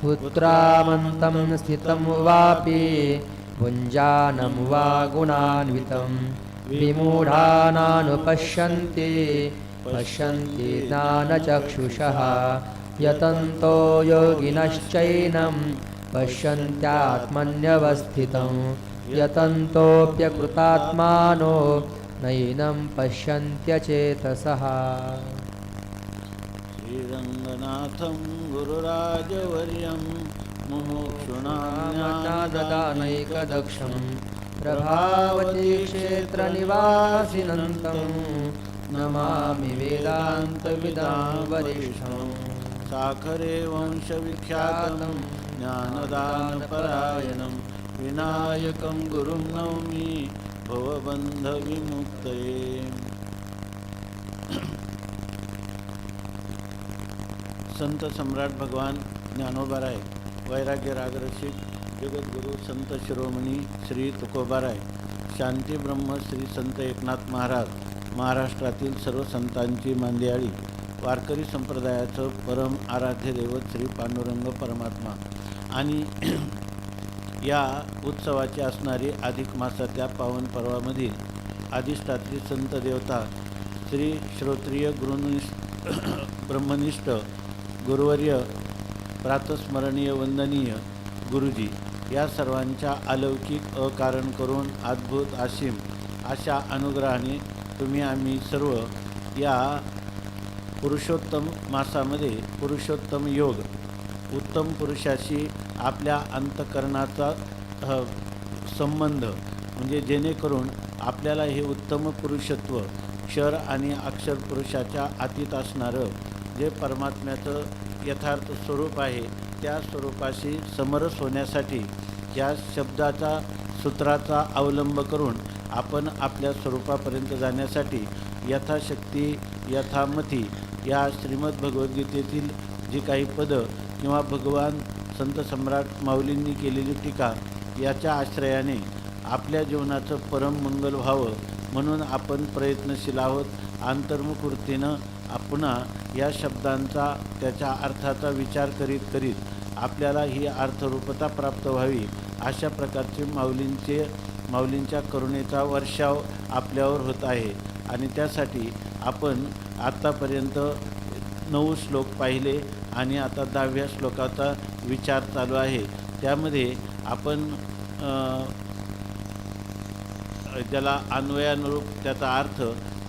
उत्क्रामन्तं स्थितं वापि भुञ्जानं वा गुणान्वितं विमूढानानुपश्यन्ति पश्यन्ति ज्ञानचक्षुषः यतन्तो योगिनश्चैनं पश्यन्त्यात्मन्यवस्थितं यतन्तोऽप्यकृतात्मानो नैनं पश्यन्त्यचेतसः। श्रीरङ्गनाथं गुरुराजवर्यं मुमुक्षुणाज्ञानदानैकदक्षं प्रभावती क्षेत्रनिवासिनं नमामि वेदान्तविदां वरिष्ठं साखरे वंशविख्यातं ज्ञानदानपरायणं विनायकं गुरुं नौमि भवबन्धविमुक्तये। संत सम्राट भगवान ज्ञानोबाराय वैराग्य रागरसिक जगद्गुरु संत शिरोमणी श्री तुकोबाराय शांती ब्रह्म श्री संत एकनाथ महाराज महाराष्ट्रातील सर्व संतांची मांदियाळी वारकरी संप्रदायाचं परम आराध्य दैवत श्री पांडुरंग परमात्मा आणि या उत्सवाची असणारी अधिक मासाच्या पावन पर्वामधील अधिष्ठात्री संत देवता श्री श्रोत्रिय ब्रह्मनिष्ठ गुरुवर्य प्रातस्मरणीय वंदनीय गुरुजी या सर्वांच्या अलौकिक अकारण करून अद्भुत असीम अशा अनुग्रहाने तुम्ही आम्ही सर्व या पुरुषोत्तम मासामध्ये पुरुषोत्तम योग उत्तम पुरुषाशी आपल्या अंतःकरणाचा संबंध म्हणजे जेणेकरून आपल्याला हे उत्तम पुरुषत्व क्षर आणि अक्षर पुरुषाच्या अतीत असणारं जे परमात्म्याचं यथार्थ स्वरूप आहे त्या स्वरूपाशी समरस होण्यासाठी या शब्दाचा सूत्राचा अवलंब करून आपण आपल्या स्वरूपापर्यंत जाण्यासाठी यथाशक्ती यथामती या श्रीमद भगवद्गीतेतील जी काही पदं किंवा भगवान संत सम्राट माऊलींनी केलेली टीका याच्या आश्रयाने आपल्या जीवनाचं परम मंगल व्हावं म्हणून आपण प्रयत्नशील आहोत। अंतर्मुख वृत्तीनं पुन्हा या शब्दांचा त्याच्या अर्थाचा विचार करीत आपल्याला ही अर्थरूपता प्राप्त व्हावी अशा प्रकारचे माऊलींच्या करुणेचा वर्षाव आपल्यावर होत आहे। आणि त्यासाठी आपण आत्तापर्यंत 9 श्लोक पाहिले आणि आता 10व्या श्लोकाचा विचार चालू आहे। त्यामध्ये आपण ज्याला अन्वयानुरूप त्याचा अर्थ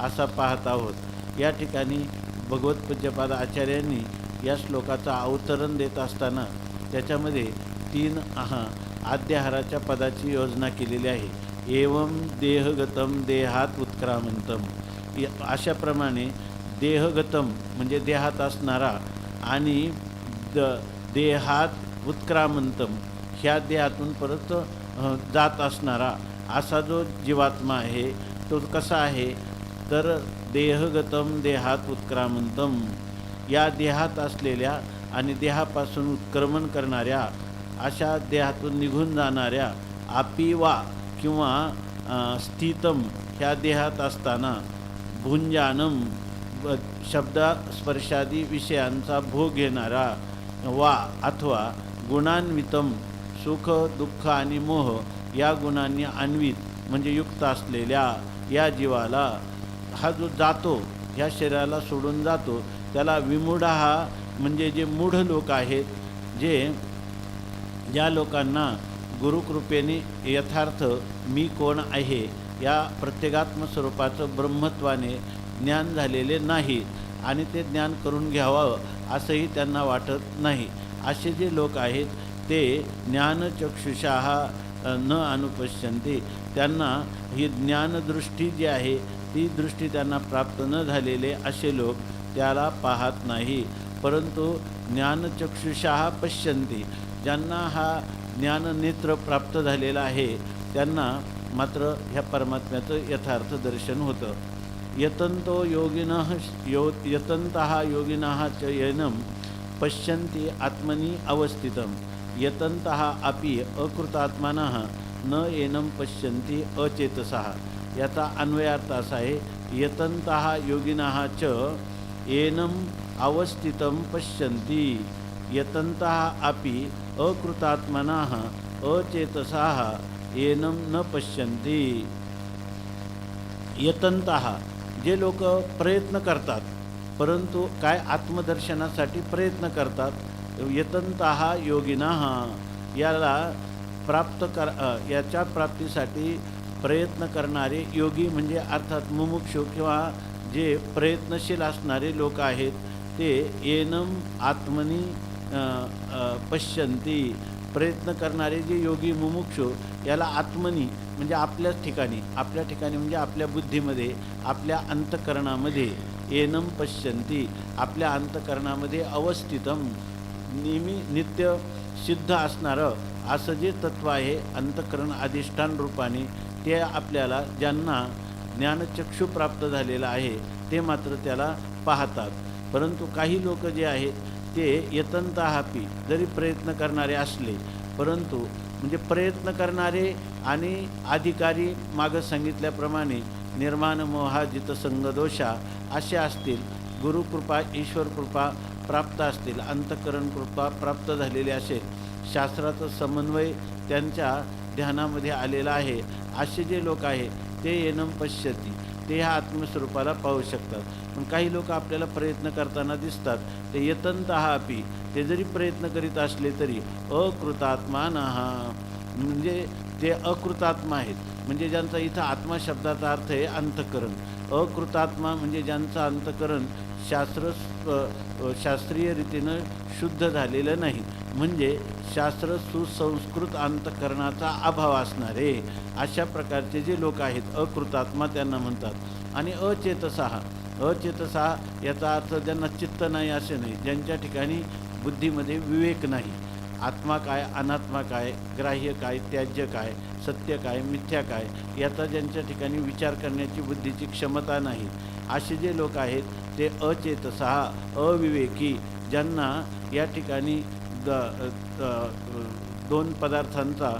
असा पाहत आहोत। या ठिकाणी भगवत्पूज्यपाद आचार्यांनी या श्लोकाचा अवतरण देत असताना त्याच्यामध्ये 3 आद्यहाराच्या पदाची योजना केलेली आहे। एवं देहगतम देहात उत्क्रामंतम अशाप्रमाणे देहगतम म्हणजे देहात असणारा आणि देहात उत्क्रामंतम ह्या देहातून परत जात असणारा असा जो जीवात्मा आहे तो कसा आहे तर देहगतम देहात उत्क्रामंतम या देहात असलेल्या आणि देहापासून उत्क्रमण करणाऱ्या अशा देहातून निघून जाणाऱ्या आपिवा किंवा स्थितम ह्या देहात असताना भुंजानम शब्दस्पर्शादी विषयांचा भोग घेणारा वा अथवा गुणान्वितम सुख दुःख आणि मोह या गुणांनी अन्वित म्हणजे युक्त असलेल्या या जीवाला हा जो जातो ह्या शरीराला सोडून जातो त्याला विमूढा हा म्हणजे जे मूढ लोक आहेत ज्या लोकांना गुरुकृपेने यथार्थ मी कोण आहे या प्रत्येगात्म स्वरूपाचं ब्रह्मत्वाने ज्ञान झालेले नाही आणि ते ज्ञान करून घ्यावं असंही त्यांना वाटत नाही असे जे लोक आहेत ते ज्ञानचक्षुषाः न अनुपश्यन्ते त्यांना ही ज्ञानदृष्टी जी आहे ती दृष्टी त्यांना प्राप्त न झालेले असे लोक त्याला पाहत नाही परंतु ज्ञानचक्षुषाः पश्यन्ति ज्यांना हा ज्ञाननेत्र प्राप्त झालेला आहे त्यांना मात्र ह्या परमात्म्याचं यथार्थ दर्शन होतं। यतन्तो योगिनः यतन्तः योगिनः च येनं पश्यन्ति आत्मनि अवस्थितं यतन्तः अपि अकृतात्मानः न येनं पश्यन्ति अचेतसः याचा अन्वयार्थ असा आहे यतन्तः योगिनः च येनं अवस्थितं पश्यन्ति यतन्तः अपि अकृतात्मनः अचेतसाः एनं न पश्यन्ति. यतन्तः जे लोक प्रयत्न करतात, परंतु काय आत्मदर्शनासाठी प्रयत्न करतात. यतन्तः योगिनः याला याच्या प्राप्तीसाठी प्रयत्न करणारे योगी म्हणजे अर्थात मुमुक्षु किंवा जे प्रयत्नशील असणारे लोक आहेत ते एनम आत्मनी पश्यन्ति. प्रयत्न करणारे जे योगी मुमुक्षु याला आत्मनी म्हणजे आपल्या ठिकाणी म्हणजे आपल्या बुद्धीमध्ये, आपल्या अंतःकरणामध्ये एनम पश्यन्ति, आपल्या अंतःकरणामध्ये अवस्थितम नेहमी नित्य सिद्ध असणारं असं जे तत्व आहे अंतःकरण अधिष्ठान रूपाने, ते आपल्याला ज्यांना ज्ञानचक्षु प्राप्त झालेला आहे ते मात्र त्याला पाहतात. परंतु काही लोक जे आहेत ते यतन्तःपि जरी प्रयत्न करणारे असले, परंतु म्हणजे प्रयत्न करणारे आणि अधिकारी मागं सांगितल्याप्रमाणे निर्माण मोहाजित संगदोषा असे असतील, गुरुकृपा ईश्वरकृपा प्राप्त असतील, अंतःकरण कृपा प्राप्त झालेली असेल, शास्त्राचा समन्वय त्यांच्या ध्यानामध्ये आलेला आहे, असे जे लोक आहेत ते एनम पश्यती, ते ह्या आत्मस्वरूपाला पाहू शकतात. पण काही लोक आपल्याला प्रयत्न करताना दिसतात, ते यतन्तःपि ते जरी प्रयत्न करीत असले तरी अकृतात्मानः म्हणजे ते अकृतात्मा आहेत. म्हणजे ज्यांचा इथं आत्मा शब्दाचा अर्थ आहे अंतःकरण. अकृतात्मा म्हणजे ज्यांचं अंतःकरण शास्त्रीय रीतीनं शुद्ध झालेलं नाही, म्हणजे शास्त्र सुसंस्कृत अंतःकरणाचा अभाव असणारे अशा प्रकारचे जे लोक आहेत अकृतात्मा त्यांना म्हणतात. आणि अचेतसाः याचा अर्थ ज्यांना चित्त नाही असे नाही, ज्यांच्या ठिकाणी बुद्धीमध्ये विवेक नाही, आत्मा काय अनात्मा काय, ग्राह्य काय त्याज्य काय, सत्य काय मिथ्या काय याचा ज्यांच्या ठिकाणी विचार करण्याची बुद्धीची क्षमता नाही, असे जे लोक आहेत ते अचेतसाः अविवेकी, ज्यांना या ठिकाणी दोन पदार्थांचा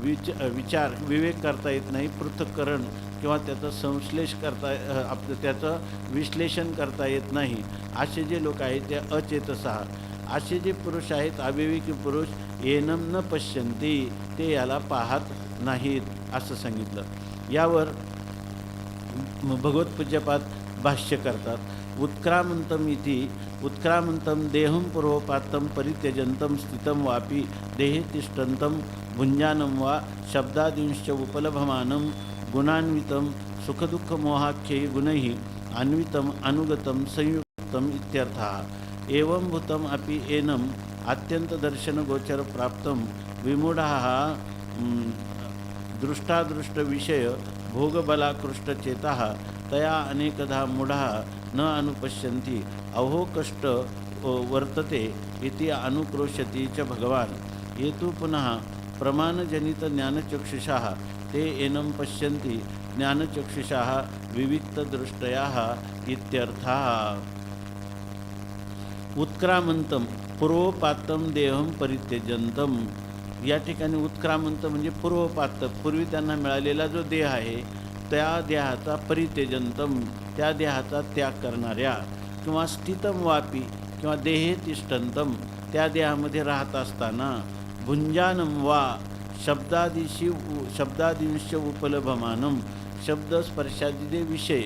विचार विवेक करता येत नाही, पृथक्करण किंवा त्याचं संश्लेष त्याचं विश्लेषण करता येत नाही, असे जे लोक आहेत ते अचेतसाः. असे जे पुरुष आहेत अविवेकी पुरुष एनम न पश्यन्ति, ते याला पाहत नाहीत असं सांगितलं. यावर भगवत्पूज्यपाद भाष्य करतात. उत्क्रामंतम देहं पूर्वपात्तं परित्यजन्तं स्थितं वापि देहे तिष्ठन्तं भुञ्जानं वा शब्दादींश्च उपलभमानं गुणान्वितं सुखदुःखमोहाख्यै गुणैः अन्वितम् अनुगतं संयुक्तम् इत्यर्थः. एवं भूतम् अपि एनम् अत्यन्तदर्शनगोचरप्राप्तं विमूढाः दृष्टादृष्टविषय भोगबलाकृष्टचेताः तया अनेकधा मूढाः न अनुपश्यन्ति अहो कष्ट वर्तते इति अनुक्रोशति च भगवान्. हेतु पुनः प्रमाणजनितज्ञानचक्षुषाः ते एनं पश्यन्ति ज्ञानचक्षुषाः विविक्तदृष्टयाः इत्यर्थः. उत्क्रामंतम पूर्वपात्तं देहं परित्यजन्तं, या ठिकाणी उत्क्रामंत म्हणजे पूर्वपात्त, पूर्वी त्यांना मिळालेला जो देह आहे त्या देहाचा परित्यजन्तं, त्या देहाचा त्याग करणाऱ्या, किंवा स्थितं वापी किंवा देहे तिष्ठन्तं, त्या देहामध्ये राहत असताना, भुञ्जानं वा शब्दादींश्च उपलभमानं, शब्द स्पर्शादी जे विषय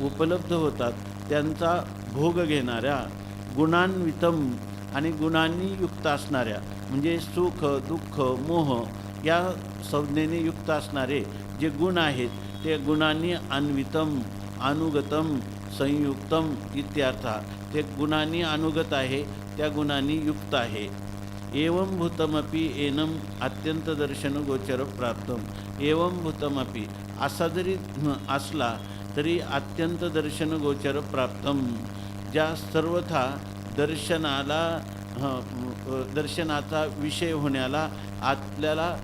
उपलब्ध होतात त्यांचा भोग घेणाऱ्या, गुणान्वितम आणि गुणांनी युक्त असणाऱ्या, म्हणजे सुख दुःख मोह या संज्ञेने युक्त असणारे जे गुण आहेत ते गुणांनी अन्वितम अनुगतम संयुक्तम इत्यर्थ. ते गुणांनी अनुगत आहे, त्या गुणांनी युक्त आहे. एवं भूतमपि एनम अत्यंत दर्शन गोचर प्राप्तम. एवं भूतमपि असा जरी असला तरी अत्यंत दर्शन गोचर प्राप्तम, ज्या सर्वथा दर्शनाचा विषय होण्याला आपल्याला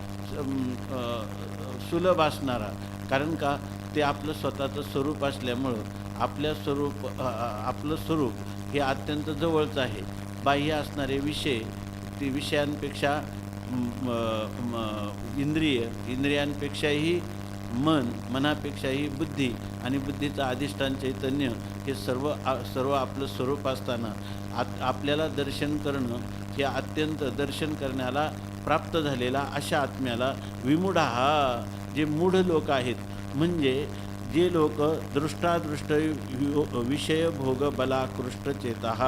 सुलभ असणारा, कारण का ते आपलं स्वतःचं स्वरूप असल्यामुळं आपलं स्वरूप हे अत्यंत जवळचं आहे. बाह्य असणारे विषय ते विषयांपेक्षा इंद्रियांपेक्षाही मनापेक्षाही बुद्धी आणि बुद्धीचं अधिष्ठान चैतन्य हे सर्व आपलं स्वरूप असताना आपल्याला दर्शन करणं हे अत्यंत दर्शन करण्याला प्राप्त झालेला अशा आत्म्याला विमूढा, जे मूढ लोक आहेत, म्हणजे जे लोक दृष्टादृष्ट विषय भोग बलाकृष्ट चेतः,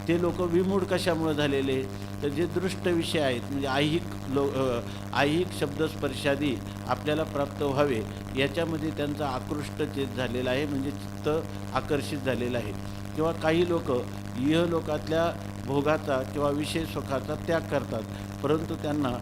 ते लोक विमूढ कशामुळे झालेले, तर जे दृष्ट विषय आहेत, म्हणजे ऐहिक शब्दस्पर्शादी आपल्याला प्राप्त व्हावे याच्यामध्ये त्यांचा आकृष्ट चेत झालेला आहे, म्हणजे चित्त आकर्षित झालेलं आहे. किंवा काही लोक इहलोकातल्या भोगाचा किंवा विषय सुखाचा त्याग करतात, परंतु त्यांना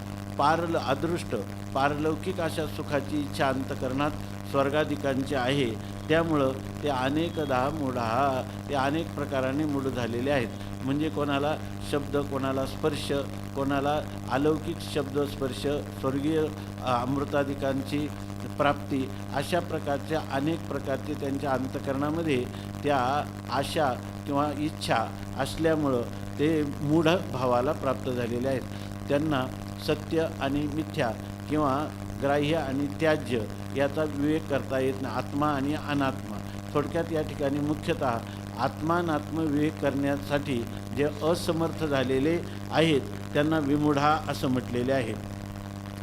अदृष्ट पारलौकिक अशा सुखाची इच्छा अंतकरणात स्वर्गाधिकांची आहे, त्यामुळं ते अनेकदा मूढा, ते अनेक प्रकाराने मूढ झालेले आहेत. म्हणजे कोणाला शब्द, कोणाला स्पर्श, कोणाला अलौकिक शब्द स्पर्श, स्वर्गीय अमृताधिकांची प्राप्ती, अशा प्रकारच्या अनेक प्रकारचे त्यांच्या अंतकरणामध्ये त्या आशा किंवा इच्छा असल्यामुळं ते मूढ भावाला प्राप्त झालेले आहेत. त्यांना सत्य आणि मिथ्या किंवा ग्राह्य आणि त्याज्य याचा विवेक करता येत नाही, आत्मा आणि अनात्मा. थोडक्यात या ठिकाणी मुख्यतः आत्मानात्म विवेक करण्यासाठी जे असमर्थ झालेले आहेत त्यांना विमूढा असं म्हटलेले आहे.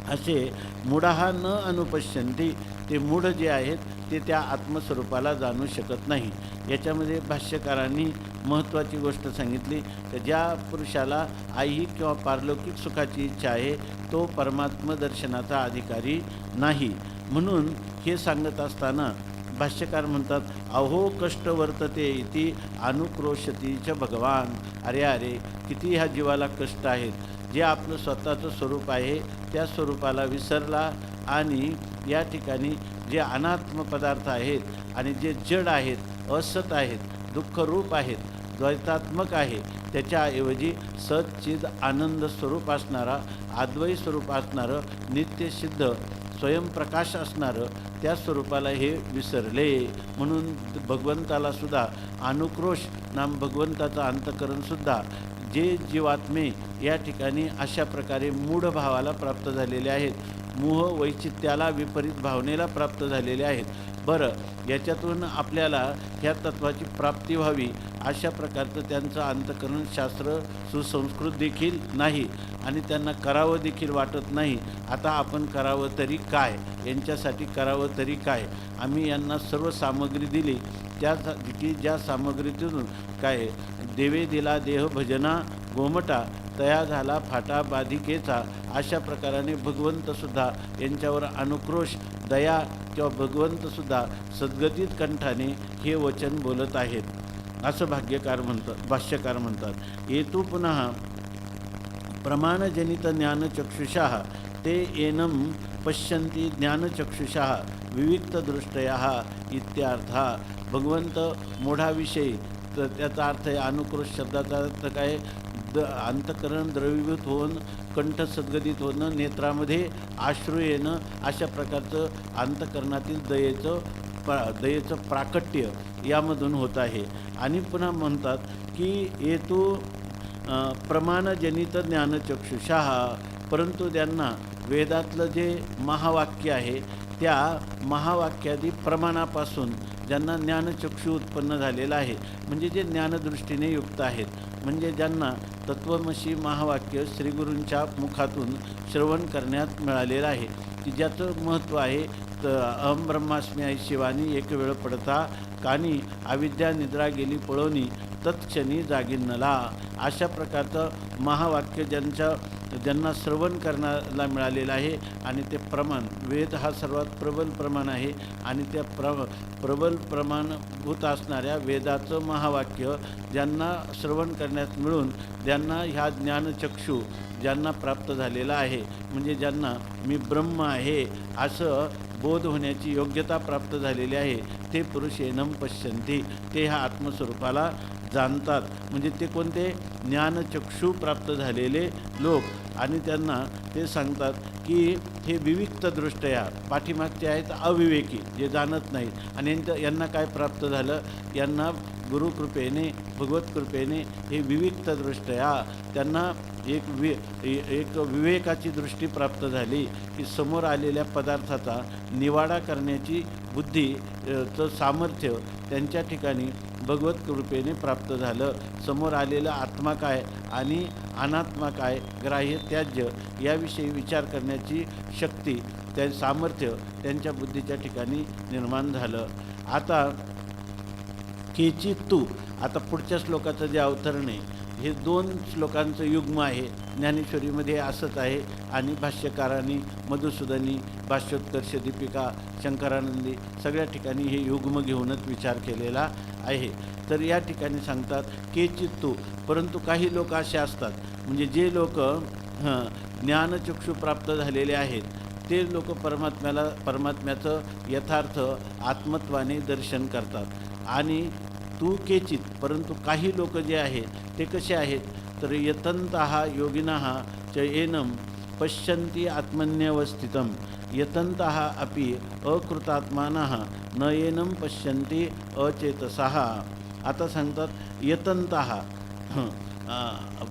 असे मूढा न अनुपश्यन्ति, ते मूढ जे आहेत ते त्या आत्मस्वरूपाला जाणू शकत नाही. याच्यामध्ये भाष्यकारांनी महत्त्वाची गोष्ट सांगितली की ज्या पुरुषाला ऐहिक किंवा पारलौकिक सुखाची इच्छा आहे तो परमात्म दर्शनाचा अधिकारी नाही. म्हणून हे सांगत असताना भाष्यकार म्हणतात, अहो कष्ट वर्तते इति अनुक्रोशती च भगवान. अरे अरे, किती ह्या जीवाला कष्ट आहेत. जे आपलं स्वतःचं स्वरूप आहे त्या स्वरूपाला विसरला आणि या ठिकाणी जे अनात्म पदार्थ आहेत आणि जे जड आहेत, असत आहेत, दुःखरूप आहेत, द्वैतात्मक आहे, त्याच्याऐवजी सच्चिद आनंद स्वरूप असणारा, अद्वैत स्वरूप असणारं, नित्यसिद्ध स्वयंप्रकाश असणारं त्या स्वरूपाला हे विसरले. म्हणून भगवंताला सुद्धा अनुक्रोश नाम भगवंताचं अंतकरणसुद्धा जे जीवात्मे या ठिकाणी अशा प्रकारे मूढ भावाला प्राप्त झालेले आहेत, मोह वैचित्याला विपरीत भावनेला प्राप्त झालेले आहेत. बरं, याच्यातून आपल्याला ह्या तत्त्वाची प्राप्ती व्हावी अशा प्रकारचं त्यांचं अंतकरण शास्त्र सुसंस्कृत देखील नाही आणि त्यांना करावं देखील वाटत नाही. आता आपण करावं तरी काय, यांच्यासाठी करावं तरी काय. आम्ही यांना सर्व सामग्री दिली, त्यासाठी ज्या सामग्रीतून काय देवे दिला देह भजना गोमटा तया झाला फाटा बाधिकेचा, अशा प्रकाराने भगवंतसुद्धा यांच्यावर अनुक्रोश, दया किंवा भगवंतसुद्धा सद्गतीत कंठाने हे वचन बोलत आहेत असं भाष्यकार म्हणतात. येतू पुनः प्रमाणजनित ज्ञानचक्षुषः ते एनं पश्यन्ति ज्ञानचक्षुषः विविक्तदृष्टयः इत्यार्था. भगवंत मोढाविषयी, तर त्याचा अर्थ आहे अनुक्रोश शब्दाचा अर्थ काय, अंतकरण द्रवीभूत होऊन कंठ सद्गदित होणं, नेत्रामध्ये अश्रू येणं, अशा प्रकारचं अंतकरणातील दयेचं प्राकट्य यामधून होत आहे. आणि पुन्हा म्हणतात की येतो प्रमाणजनित ज्ञानचक्षुषः, परंतु त्यांना वेदातलं जे महावाक्य आहे त्या महावाक्यादी प्रमाणापासून ज्यांना ज्ञानचक्षु उत्पन्न झालेला आहे, म्हणजे जे ज्ञानदृष्टीने युक्त आहेत, म्हणजे ज्यांना तत्त्वमसी महावाक्य श्रीगुरूंच्या मुखातून श्रवण करण्यात मिळालेलं आहे, की ज्याचं महत्त्व आहे. तर अहम ब्रह्मास्मी आई शिवानी एक वेळ पडता कानी अविद्या निद्रा गेली पळोनी तत्क्षणी जागिन्नला, अशा प्रकारचं महावाक्य ज्यांना श्रवण करण्याला मिळालेलं आहे. आणि ते प्रमाण, वेद हा सर्वात प्रबल प्रमाण आहे आणि त्या प्रबल प्रमाणभूत असणाऱ्या वेदाचं महावाक्य ज्यांना श्रवण करण्यात मिळून ज्यांना ह्या ज्ञानचक्षु ज्यांना प्राप्त झालेला आहे, म्हणजे ज्यांना मी ब्रह्म आहे असं बोध होण्याची योग्यता प्राप्त झालेली आहे, ते पुरुष एनं पश्यन्ति, ते ह्या आत्मस्वरूपाला जाणतात. म्हणजे ते कोणते, ज्ञानचक्षु प्राप्त झालेले लोक. आणि त्यांना ते सांगतात की हे विविक्त दृष्ट्या, पाठीमागचे आहेत अविवेकी जे जाणत नाहीत, आणि यांना काय प्राप्त झालं, यांना गुरुकृपेने भगवत कृपेने हे विविक्त दृष्ट्या त्यांना एक विवेकाची दृष्टी प्राप्त झाली, की समोर आलेल्या पदार्थाचा निवाडा करण्याची बुद्धीचं सामर्थ्य त्यांच्या ठिकाणी भगवत कृपेने प्राप्त झालं. समोर आलेलं आत्मा काय आणि अनात्मा काय, ग्राह्य त्याज्य याविषयी विचार करण्याची शक्ती, त्या सामर्थ्य त्यांच्या बुद्धीच्या ठिकाणी निर्माण झालं. आता केची तू, आता पुढच्या श्लोकाचं जे अवतरण आहे हे 2 श्लोकांचं युग्म आहे. ज्ञानेश्वरीमध्ये असंच आहे आणि भाष्यकारांनी, मधुसूदनी, भाष्योत्कर्ष दीपिका, शंकरानंदी सगळ्या ठिकाणी हे युग्म घेऊनच विचार केलेला आहे. तर या ठिकाणी सांगतात केचित्तू, परंतु काही लोक असे असतात, म्हणजे जे लोक ज्ञानचक्षु प्राप्त झालेले आहेत ते लोक परमात्म्याचं यथार्थ आत्मत्वाने दर्शन करतात. आणि तू केचित, परंतु काही लोक जे आहेत ते कसे आहेत, तर यतन्तः योगिनः च एनं पश्यन्ति आत्मन्यवस्थितं यतन्तः अपि अकृतात्मानः न एनं पश्यन्ति अचेतसः. आता सांगतात यतन्तः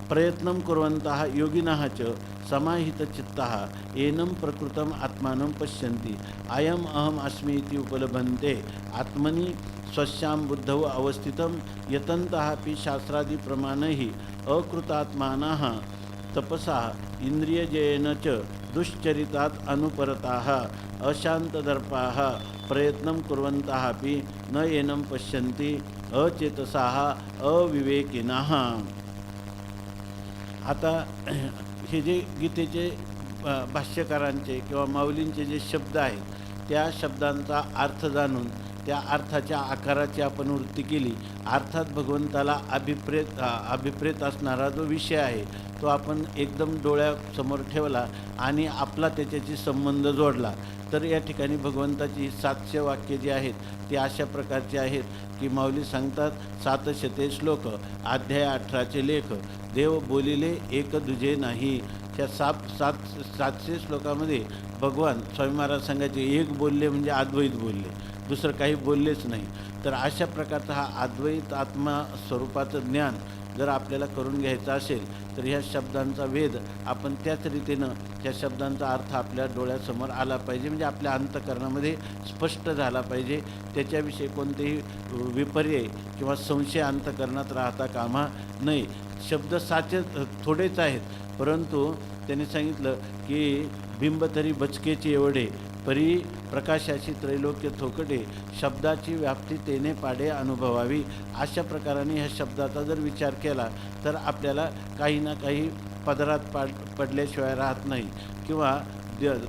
प्रयत्नं कुर्वन्तः योगिनः च समाहितचित्तः एनं प्रकृतम् आत्मानं पश्यन्ति अयम् अहम् अस्मि इति उपलभन्ते आत्मनि स्वस्यां बुद्धौ अवस्थितं यतन्तः अपि शास्त्रादिप्रमाणैः अकृतात्मानः तपसा इंद्रियजयेन च दुश्चरितात् अनुपरताः अशान्तदर्पाः प्रयत्नं कुर्वन्तः अपि न एनं पश्यन्ति अचेतसाः अविवेकिनः. आता हे जे गीतेचे भाष्यकारांचे किंवा माऊलींचे जे शब्द आहेत त्या शब्दांचा अर्थ जाणून त्या अर्थाच्या आकाराची आपण वृत्ती केली, अर्थात भगवंताला अभिप्रेत असणारा जो विषय आहे तो आपण एकदम डोळ्यासमोर ठेवला आणि आपला त्याच्याशी संबंध जोडला, तर या ठिकाणी भगवंताची 700 वाक्ये जी आहेत ती अशा प्रकारची आहेत की माऊली सांगतात 700 श्लोक, अध्याय 18चे लेख, देव बोलिले एक दुजे नाही. त्या 700 श्लोकामध्ये भगवान स्वामी महाराज सांगायचे एक बोलले म्हणजे अद्वैत बोलले, दुसरं काही बोललेच नाही. तर अशा प्रकारचा हा अद्वैत आत्मा स्वरूपाचं ज्ञान जर आपल्याला करून घ्यायचं असेल तर ह्या शब्दांचा वेध आपण त्याच रीतीनं त्या शब्दांचा अर्थ आपल्या डोळ्यासमोर आला पाहिजे, म्हणजे आपल्या अंतःकरणामध्ये स्पष्ट झाला पाहिजे. त्याच्याविषयी कोणतेही विपर्य किंवा संशय अंतःकरणात राहता कामा नये. शब्द साचे थोडेच आहेत, परंतु त्यांनी सांगितलं की बिंब तरी बचकेचे एवढे परी प्रकाशाची त्रैलोक्य थोकटे शब्दाची व्याप्ती तेने पाडे अनुभवावी. अशा प्रकाराने ह्या शब्दाचा जर विचार केला तर आपल्याला काही ना काही पदरात पडल्याशिवाय राहत नाही. किंवा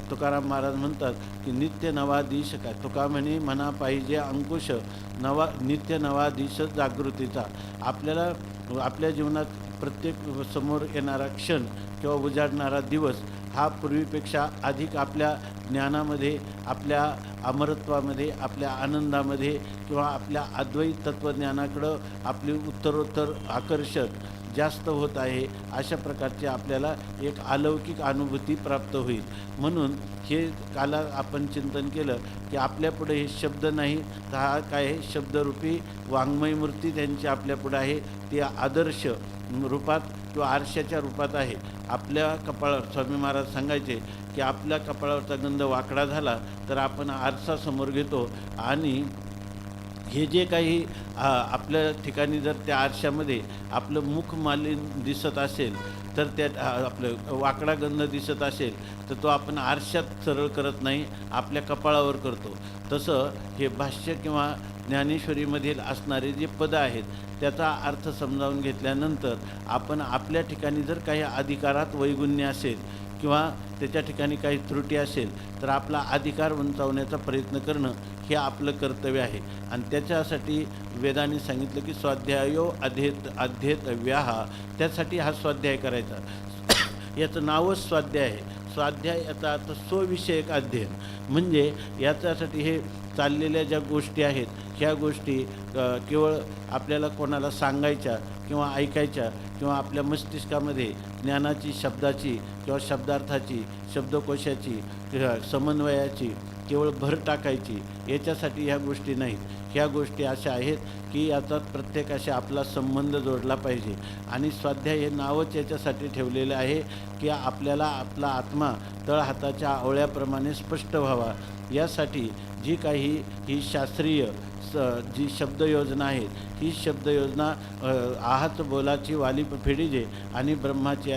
तुकाराम महाराज म्हणतात की नित्य नवा दिश काय, तुका म्हणा पाहिजे अंकुश नित्य नवा दिश जागृतीचा. आपल्याला आपल्या जीवनात प्रत्येक समोर येणारा क्षण किंवा उजाडणारा दिवस हा पूर्वीपेक्षा अधिक आपल्या ज्ञानामध्ये, आपल्या अमरत्वामध्ये, आपल्या आनंदामध्ये किंवा आपल्या अद्वैत तत्त्वज्ञानाकडं आपली उत्तरोत्तर आकर्षक जास्त होत आहे. अशा प्रकारचे आपल्याला एक अलौकिक अनुभूती प्राप्त होईल. म्हणून हे काला आपण चिंतन केलं की आपल्यापुढे हे शब्द नाही तर हा काय शब्दरूपी वाङ्मय मूर्ती त्यांची आपल्यापुढे आहे, ती आदर्श रूपात किंवा आरशाच्या रूपात आहे. आपल्या कपाळावर स्वामी महाराज सांगायचे की आपल्या कपाळावरचा गंध वाकडा झाला तर आपण आरसा समोर घेतो आणि हे जे काही आपल्या ठिकाणी जर त्या आरशामध्ये आपलं मुख मालिन दिसत असेल तर त्यात आपलं वाकडा गंध दिसत असेल तर तो आपण आरशात सरळ करत नाही, आपल्या कपाळावर करतो. तसं हे भाष्य किंवा ज्ञानेश्वरीमधील असणारे जे पदं आहेत त्याचा अर्थ समजावून घेतल्यानंतर आपण आपल्या ठिकाणी जर काही अधिकारात वैगुण्य असेल किंवा त्याच्या ठिकाणी काही त्रुटी असेल तर आपला अधिकार उंचावण्याचा प्रयत्न करणं हे आपलं कर्तव्य आहे. आणि त्याच्यासाठी वेदांनी सांगितलं की स्वाध्यायो अध्येतव्याः, त्यासाठी हा स्वाध्याय करायचा. याचं नावच स्वाध्याय आहे. स्वाध्याय याचा अर्थ स्वविषयक अध्ययन, म्हणजे याच्यासाठी हे चाललेल्या ज्या गोष्टी आहेत ह्या गोष्टी केवळ आपल्याला कोणाला सांगायच्या किंवा ऐकायच्या किंवा आपल्या मस्तिष्कामध्ये ज्ञानाची, शब्दाची किंवा शब्दार्थाची, शब्दकोशाची, समन्वयाची केवळ भर टाकायची, याच्यासाठी ह्या गोष्टी नाहीत. ह्या गोष्टी अशा आहेत की याचा प्रत्येकाशी आपला संबंध जोडला पाहिजे. आणि स्वाध्याय हे नावच याच्यासाठी ठेवलेलं आहे की आपल्याला आपला आत्मा तळहाताच्या आवळ्याप्रमाणे स्पष्ट व्हावा, यासाठी जी काही ही शास्त्रीय जी शब्दयोजना आहे, ही शब्दयोजना आहात बोलाची वाली फेडीजे आणि ब्रह्माचे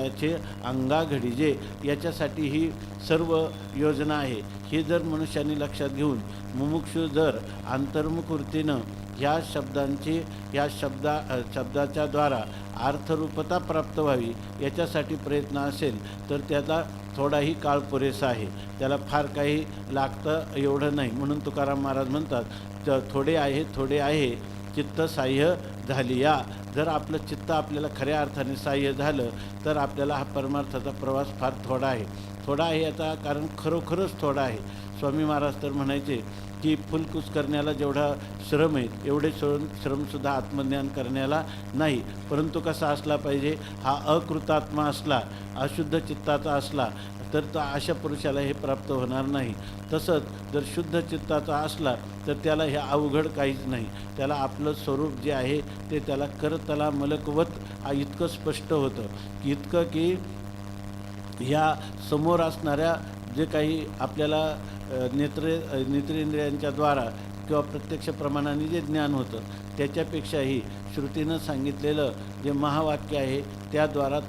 अंगा घडीजे, याच्यासाठी ही सर्व योजना आहे. हे जर मनुष्याने लक्षात घेऊन मुमुक्षू जर अंतर्मुख वृत्तीनं ह्या शब्दाच्या द्वारा अर्थरूपता प्राप्त व्हावी, याच्यासाठी प्रयत्न असेल तर त्याला थोडाही काळ पुरेसा आहे. त्याला फार काही लागतं एवढं नाही. म्हणून तुकाराम महाराज म्हणतात, थोडे आहे चित्त साह्य झाली या. जर आपलं चित्त आपल्याला खऱ्या अर्थाने साह्य झालं तर आपल्याला हा परमार्थाचा प्रवास फार थोडा आहे याचा कारण खरोखरच थोडा आहे. स्वामी महाराज तर म्हणायचे की फुलकूस करण्याला जेवढा श्रम आहे एवढे श्रमसुद्धा आत्मज्ञान करण्याला नाही. परंतु कसा असला पाहिजे, हा अकृतात्मा असला, अशुद्ध चित्ताचा असला तर तो अशा पुरुषाला हे प्राप्त होणार नाही. तसंच जर शुद्ध चित्ताचा असला तर त्याला हे अवघड काहीच नाही. त्याला आपलं स्वरूप जे आहे ते त्याला करतला मलकवत इतकं स्पष्ट होतं, इतकं की ह्या समोर असणाऱ्या जे काही आपल्याला नेत्रेंद्रियांच्या द्वारा किंवा प्रत्यक्ष प्रमाणाने जे ज्ञान होतं त्याच्यापेक्षाही श्रुतीनं सांगितलेलं जे महावाक्य आहे त्याद्वारा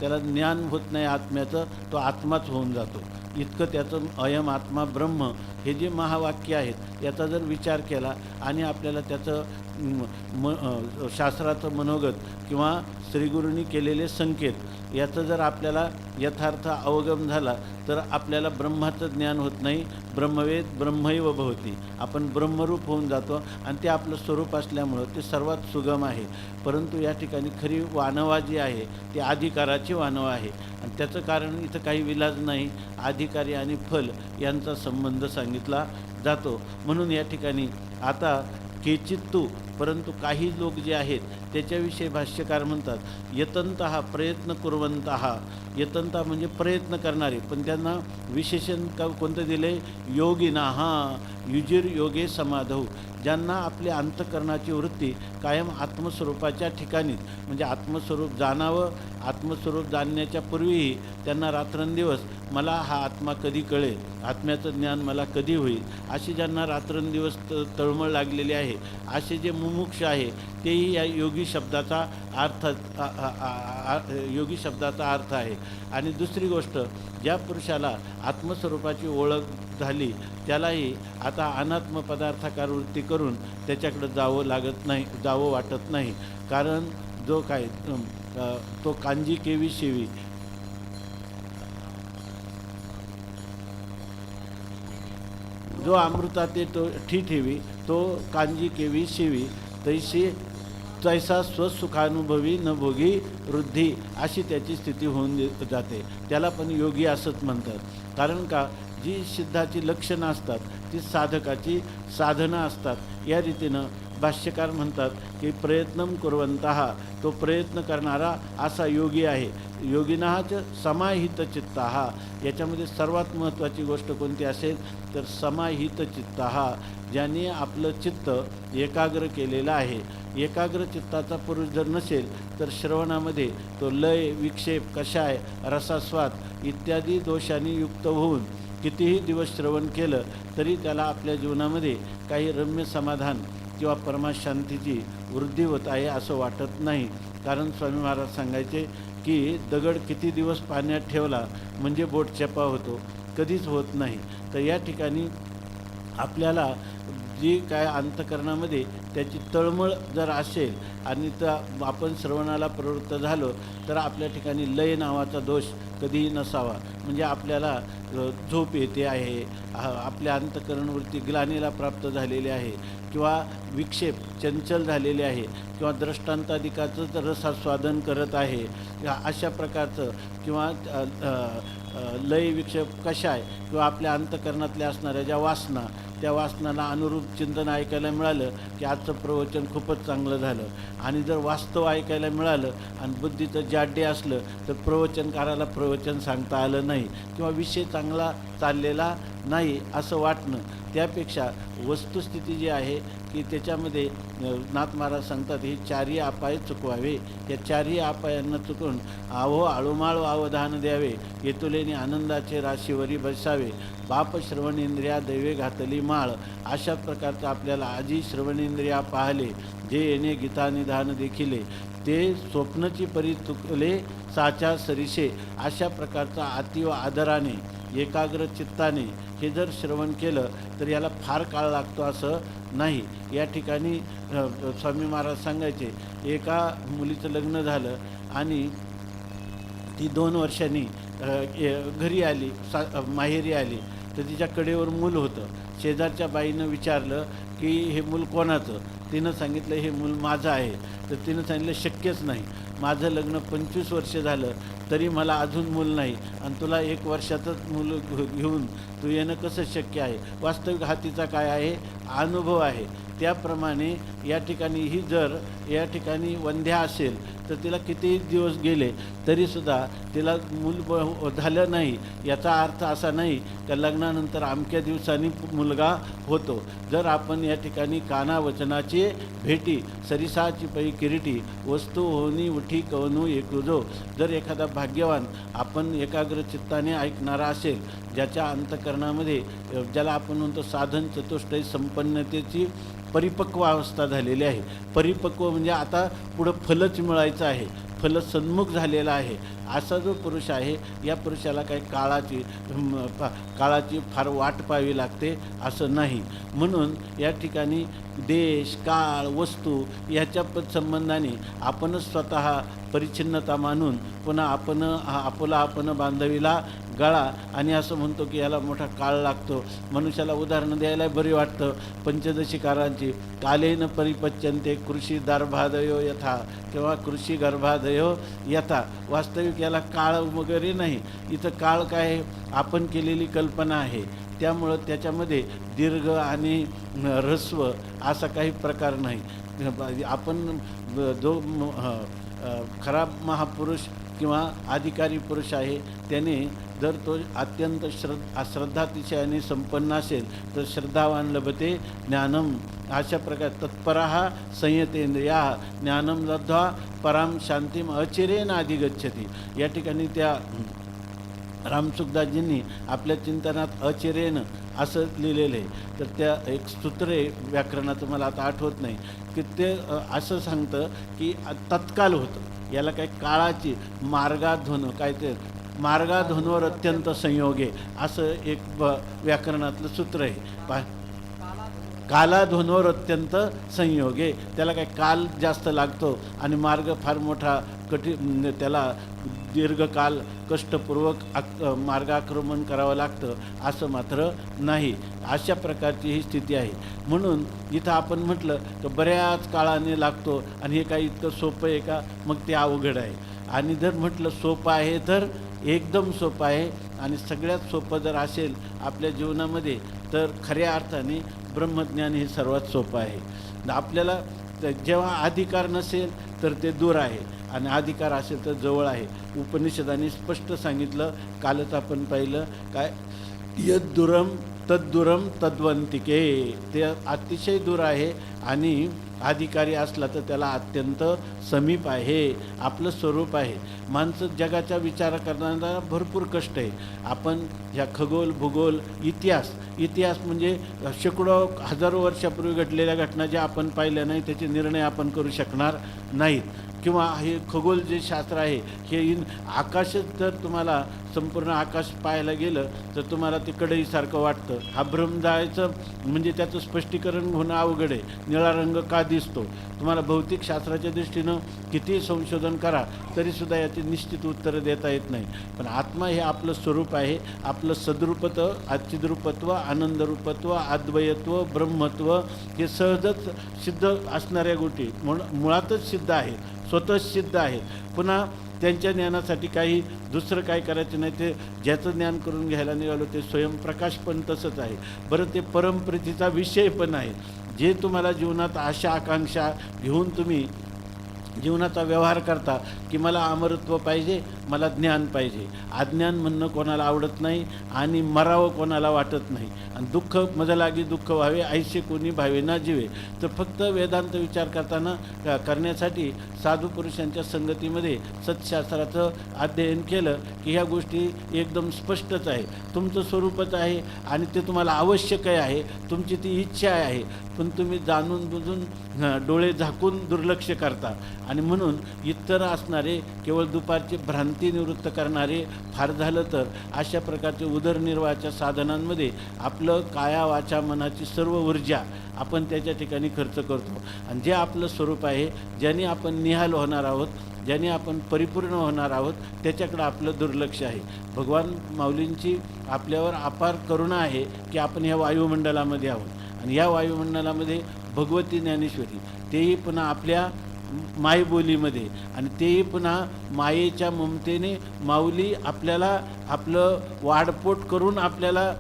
त्याला ज्ञान होत नाही आत्म्याचं, तो आत्माच होऊन जातो. इतकं त्याचं अयम आत्मा ब्रह्म हे जे महावाक्य आहेत याचा जर विचार केला आणि आपल्याला त्याचं शास्त्राचं मनोगत किंवा श्रीगुरूंनी केलेले संकेत याचं जर आपल्याला यथार्थ अवगम झाला तर आपल्याला ब्रह्माचं ज्ञान होत नाही. ब्रह्मवेद ब्रह्मैव भवती, आपण ब्रह्मरूप होऊन जातो आणि ते आपलं स्वरूप असल्यामुळं ते सर्वात सुगम आहे. परंतु या ठिकाणी खरी वानवा जी आहे ती अधिकाराची वानवा आहे आणि त्याचं कारण इथं काही विलाज नाही. अधिकारी आणि फल यांचा संबंध सांगितला जातो. म्हणून या ठिकाणी आता केचित्तू, परंतु काही लोक जे आहेत त्याच्याविषयी भाष्यकार म्हणतात, यतंतः प्रयत्न कुर्वंतः. यतंता म्हणजे प्रयत्न करणारे, पण त्यांना विशेषण कोणतं दिले, योगिनाः युजिर योगे समाधौ. ज्यांना आपल्या अंतःकरणाची वृत्ती कायम आत्मस्वरूपाच्या ठिकाणीच, म्हणजे आत्मस्वरूप जाणावं, आत्मस्वरूप जाणण्याच्या पूर्वीही त्यांना रात्रंदिवस मला हा आत्मा कधी कळेल, आत्म्याचं ज्ञान मला कधी होईल, अशी ज्यांना रात्रंदिवस तळमळ लागलेली आहे, असे जे मुमुक्ष आहे तेही या योगी शब्दाचा अर्थ आहे. आणि दुसरी गोष्ट, ज्या पुरुषाला आत्मस्वरूपाची ओळख झाली त्यालाही आता अनात्म पदार्थाकार वृत्ती करून त्याच्याकडे जावं वाटत नाही. कारण जो काय तो कांजी केवी शेवी, जो अमृताते तो ठेवी, तो कांजी केवी शेवी, तैसा स्वसुखानुभवी न भोगी वृद्धी, अशी त्याची स्थिती होऊन जाते. त्याला पण योगी असंच म्हणतात. कारण का, जी सिद्धाची लक्षणं असतात ती साधकाची साधना असतात. या रीतीनं भाष्यकार म्हणतात की प्रयत्नम कुर्वंतः, तो प्रयत्न करणारा असा योगी आहे. योगिनाच समाहित चित्ताः, याच्यामध्ये सर्वात महत्त्वाची गोष्ट कोणती असेल तर समाहित चित्ताः, ज्याने आपलं चित्त एकाग्र केलेलं आहे. एकाग्र चित्ताचा पुरुष जर नसेल तर श्रवणामध्ये तो लय, विक्षेप, कषाय, रसास्वाद इत्यादी दोषांनी युक्त होऊन कितीही दिवस श्रवण केलं तरी त्याला आपल्या जीवनामध्ये काही रम्य समाधान किंवा परमाशांतीची वृद्धी होत आहे असं वाटत नाही. कारण स्वामी महाराज सांगायचे की दगड किती दिवस पाण्यात ठेवला म्हणजे बोट चपा होतो, कधीच होत नाही. तर या ठिकाणी आपल्याला जी काय अंतःकरणामध्ये त्याची तळमळ जर असेल आणि तर आपण श्रवणाला प्रवृत्त झालो तर आपल्या ठिकाणी लय नावाचा दोष कधीही नसावा. म्हणजे आपल्याला झोप येते आहे, आपल्या अंतःकरणवृत्ती ग्लानीला प्राप्त झालेली आहे किंवा विक्षेप चंचल झालेले आहे किंवा दृष्टांताधिकाचं रसास्वादन करत आहे, अशा प्रकारचं किंवा लय, विक्षेप, कषाय किंवा आपल्या अंतःकरणातल्या असणाऱ्या ज्या वासना, त्या वासनाला अनुरूप चिंतन ऐकायला मिळालं की आजचं प्रवचन खूपच चांगलं झालं. आणि जर वास्तव ऐकायला मिळालं आणि बुद्धीचं जाड्य असलं तर प्रवचनकाराला प्रवचन सांगता आलं नाही किंवा विषय चांगला चाललेला नाही असं वाटणं. त्यापेक्षा वस्तुस्थिती जी आहे की त्याच्यामध्ये नाथ महाराज सांगतात ही चारही अपाय चुकवावे. या चारही अपायांना चुकून आहो आळूमाळू अवधान द्यावे. येतुलेनी आनंदाचे राशीवरी बसावे. बाप श्रवणेंद्रिया दैवे घातली माळ. अशा प्रकारचं आपल्याला आजी श्रवणेंद्रिया पाहले जे येणे गीता निधान देखिले. ते स्वप्नची परी चुकले साच्या सरीशे. अशा प्रकारचा अतिव आदराने एकाग्र चित्ताने हे जर श्रवण केलं तर याला फार काळ लागतो असं नाही. या ठिकाणी स्वामी महाराज सांगायचे एका मुलीचं लग्न झालं आणि ती 2 वर्षांनी घरी आली, माहेरी आली तर तिच्या कडेवर मूल होतं. शेजारच्या बाईनं विचारलं की हे मूल कोणाचं? तिनं सांगितलं हे मूल माझं आहे. तर तिनं सांगितलं शक्यच नाही, माझं लग्न 25 वर्ष झालं तरी मला अजून मूल नाही आणि तुला 1 वर्षातच मूल घेऊन तू येणं कसं शक्य आहे? वास्तविक हा तिचा काय आहे? अनुभव आहे. त्याप्रमाणे या ठिकाणी ही जर या ठिकाणी वंध्या असेल तर तिला किती दिवस गेले तरीसुद्धा तिला मूल झालं नाही. याचा अर्थ असा नाही का लग्नानंतर अमक्या दिवसांनी मुलगा होतो. जर आपण या ठिकाणी काना वचनाची भेटी सरिसाची पै किरीटी वस्तू होनी उठी कवनू एकरुजो. जर एखादा भाग्यवान आपण एकाग्र चित्ताने ऐकणारा असेल, ज्याच्या अंतःकरणामध्ये ज्याला आपण म्हणतो साधन चतुष्टय संपन्नतेची परिपक्व अवस्था झालेली आहे. परिपक्व म्हणजे आता पुढं फलच मिळायचं आहे, फल सन्मुख झालेला आहे, असा जो पुरुष आहे या पुरुषाला काही काळाची फार वाट पाहावी लागते असं नाही. म्हणून या ठिकाणी देश काळ वस्तू ह्याच्या संबंधाने आपणच स्वतः परिच्छिन्नता मानून पुन्हा आपण बांधवीला गळा आणि असं म्हणतो की याला मोठा काळ लागतो. मनुष्याला उदाहरणं द्यायला बरी वाटतं पंचदशीकारांची. कालेन परिपच्यन्ते कृषी गर्भादयो यथा किंवा कृषी गर्भादयो यथा. वास्तविक याला काळ वगैरे नाही. इथं काळ काय आहे? आपण केलेली कल्पना आहे. त्यामुळं त्याच्यामध्ये दीर्घ आणि ह्रस्व असा काही प्रकार नाही. आपण जो खरा महापुरुष किंवा अधिकारी पुरुष आहे त्याने जर तो अत्यंत श्रद्धातिशयाने संपन्न असेल तर श्रद्धावान लभते ज्ञानम. अशा प्रकारे तत्परः संयतेंद्रिया ज्ञानम लब्ध्वा पराम शांतीम अचिरेन अधिगच्छति. या ठिकाणी त्या रामसुखदासजींनी आपल्या चिंतनात अचिरेन असं लिहिलेलं आहे. तर त्या एक सूत्र आहे व्याकरणाचं, मला आता आठवत नाही, की ते असं सांगतं की तत्काल होतं. याला काही काळाची मार्गाध्वन काय ते मार्गाध्वनवर अत्यंत संयोगे असं एक व्याकरणातलं सूत्र आहे. कालाध्वनवर अत्यंत संयोगे. त्याला काही काल जास्त लागतो आणि मार्ग फार मोठा कठीण, त्याला दीर्घकाल कष्टपूर्वक मार्गाक्रमण करावं लागतं असं मात्र नाही. अशा प्रकारची ही स्थिती आहे. म्हणून इथं आपण म्हटलं तर बऱ्याच काळाने लागतो आणि हे काही इतकं सोपं आहे का? मग ते अवघड आहे. आणि जर म्हटलं सोपं आहे तर एकदम सोपं आहे. आणि सगळ्यात सोपं जर असेल आपल्या जीवनामध्ये तर खऱ्या अर्थाने ब्रह्मज्ञान हे सर्वात सोपं आहे. आपल्याला जेव्हा अधिकार नसेल तर ते दूर आहे आणि अधिकार असेल तर जवळ आहे. उपनिषदांनी स्पष्ट सांगितलं, कालच आपण पाहिलं काय, यद्दुरम तद्दुरम तद्वंतिके. ते अतिशय दूर आहे आणि अधिकारी असला तर त्याला अत्यंत समीप आहे, आपलं स्वरूप आहे. माणसं जगाचा विचार करण्याला भरपूर कष्ट आहे. आपण ह्या खगोल भूगोल इतिहास म्हणजे शेकडो हजारो वर्षापूर्वी घडलेल्या घटना ज्या आपण पाहिल्या नाही त्याचे निर्णय आपण करू शकणार नाहीत. किंवा हे खगोल जे शास्त्र आहे हे आकाशच जर तुम्हाला संपूर्ण आकाश पाहायला गेलं तर तुम्हाला ते कडईसारखं वाटतं. हा भ्रम जायचं म्हणजे त्याचं स्पष्टीकरण होणं अवघड आहे. निळा रंग का दिसतो? तुम्हाला भौतिकशास्त्राच्या दृष्टीनं किती संशोधन करा तरीसुद्धा याची निश्चित उत्तरं देता येत नाही. पण आत्मा हे आपलं स्वरूप आहे. आपलं सद्रूपत्व, चिद्रूपत्व, आनंदरूपत्व, अद्वयत्व, ब्रह्मत्व हे सहजच सिद्ध असणाऱ्या गोष्टी मुळातच सिद्ध आहेत, स्वतः सिद्ध आहेत. पुन्हा त्यांच्या ज्ञानासाठी काही दुसरं काय करायचं नाही. ते ज्याचं ज्ञान करून घ्यायला निघालो ते स्वयंप्रकाश पण तसंच आहे. बरं, ते परमप्रीतीचा विषय पण आहे. जे तुम्हाला जीवनात आशा आकांक्षा घेऊन तुम्ही जीवनाचा व्यवहार करता की मला अमरत्व पाहिजे, मला ज्ञान पाहिजे. अज्ञान म्हणणं कोणाला आवडत नाही आणि मरावं कोणाला वाटत नाही. आणि दुःख मज लागी दुःख व्हावे, ऐसे कोणी भावे ना जीवे. तर फक्त वेदांत विचार करताना करण्यासाठी साधू पुरुषांच्या संगतीमध्ये सत्शास्त्राचं अध्ययन केलं की ह्या गोष्टी एकदम स्पष्टच आहे. तुमचं स्वरूपच आहे आणि ते तुम्हाला आवश्यक आहे, तुमची ती इच्छा आहे, पण तुम्ही जाणून बुजून डोळे झाकून दुर्लक्ष करता. आणि म्हणून इतर असणारे केवळ दुपारची भ्रांती निवृत्त करणारे, फार झालं तर अशा प्रकारचे उदरनिर्वाहाच्या साधनांमध्ये आपलं काया वाचा मनाची सर्व ऊर्जा आपण त्याच्या ठिकाणी खर्च करतो. आणि जे आपलं स्वरूप आहे, ज्याने आपण निहाल होणार आहोत, ज्याने आपण परिपूर्ण होणार आहोत, त्याच्याकडं आपलं दुर्लक्ष आहे. भगवान माऊलींची आपल्यावर अपार करुणा आहे की आपण ह्या वायुमंडलामध्ये आहोत आणि या वायुमंडलामध्ये भगवती ज्ञानेश्वरी, तेही पुन्हा आपल्या मायबोलीमध्ये, आणि तेही पुन्हा मायेच्या ममतेने माऊली आपल्याला आपलं वाढपोट करून आपल्याला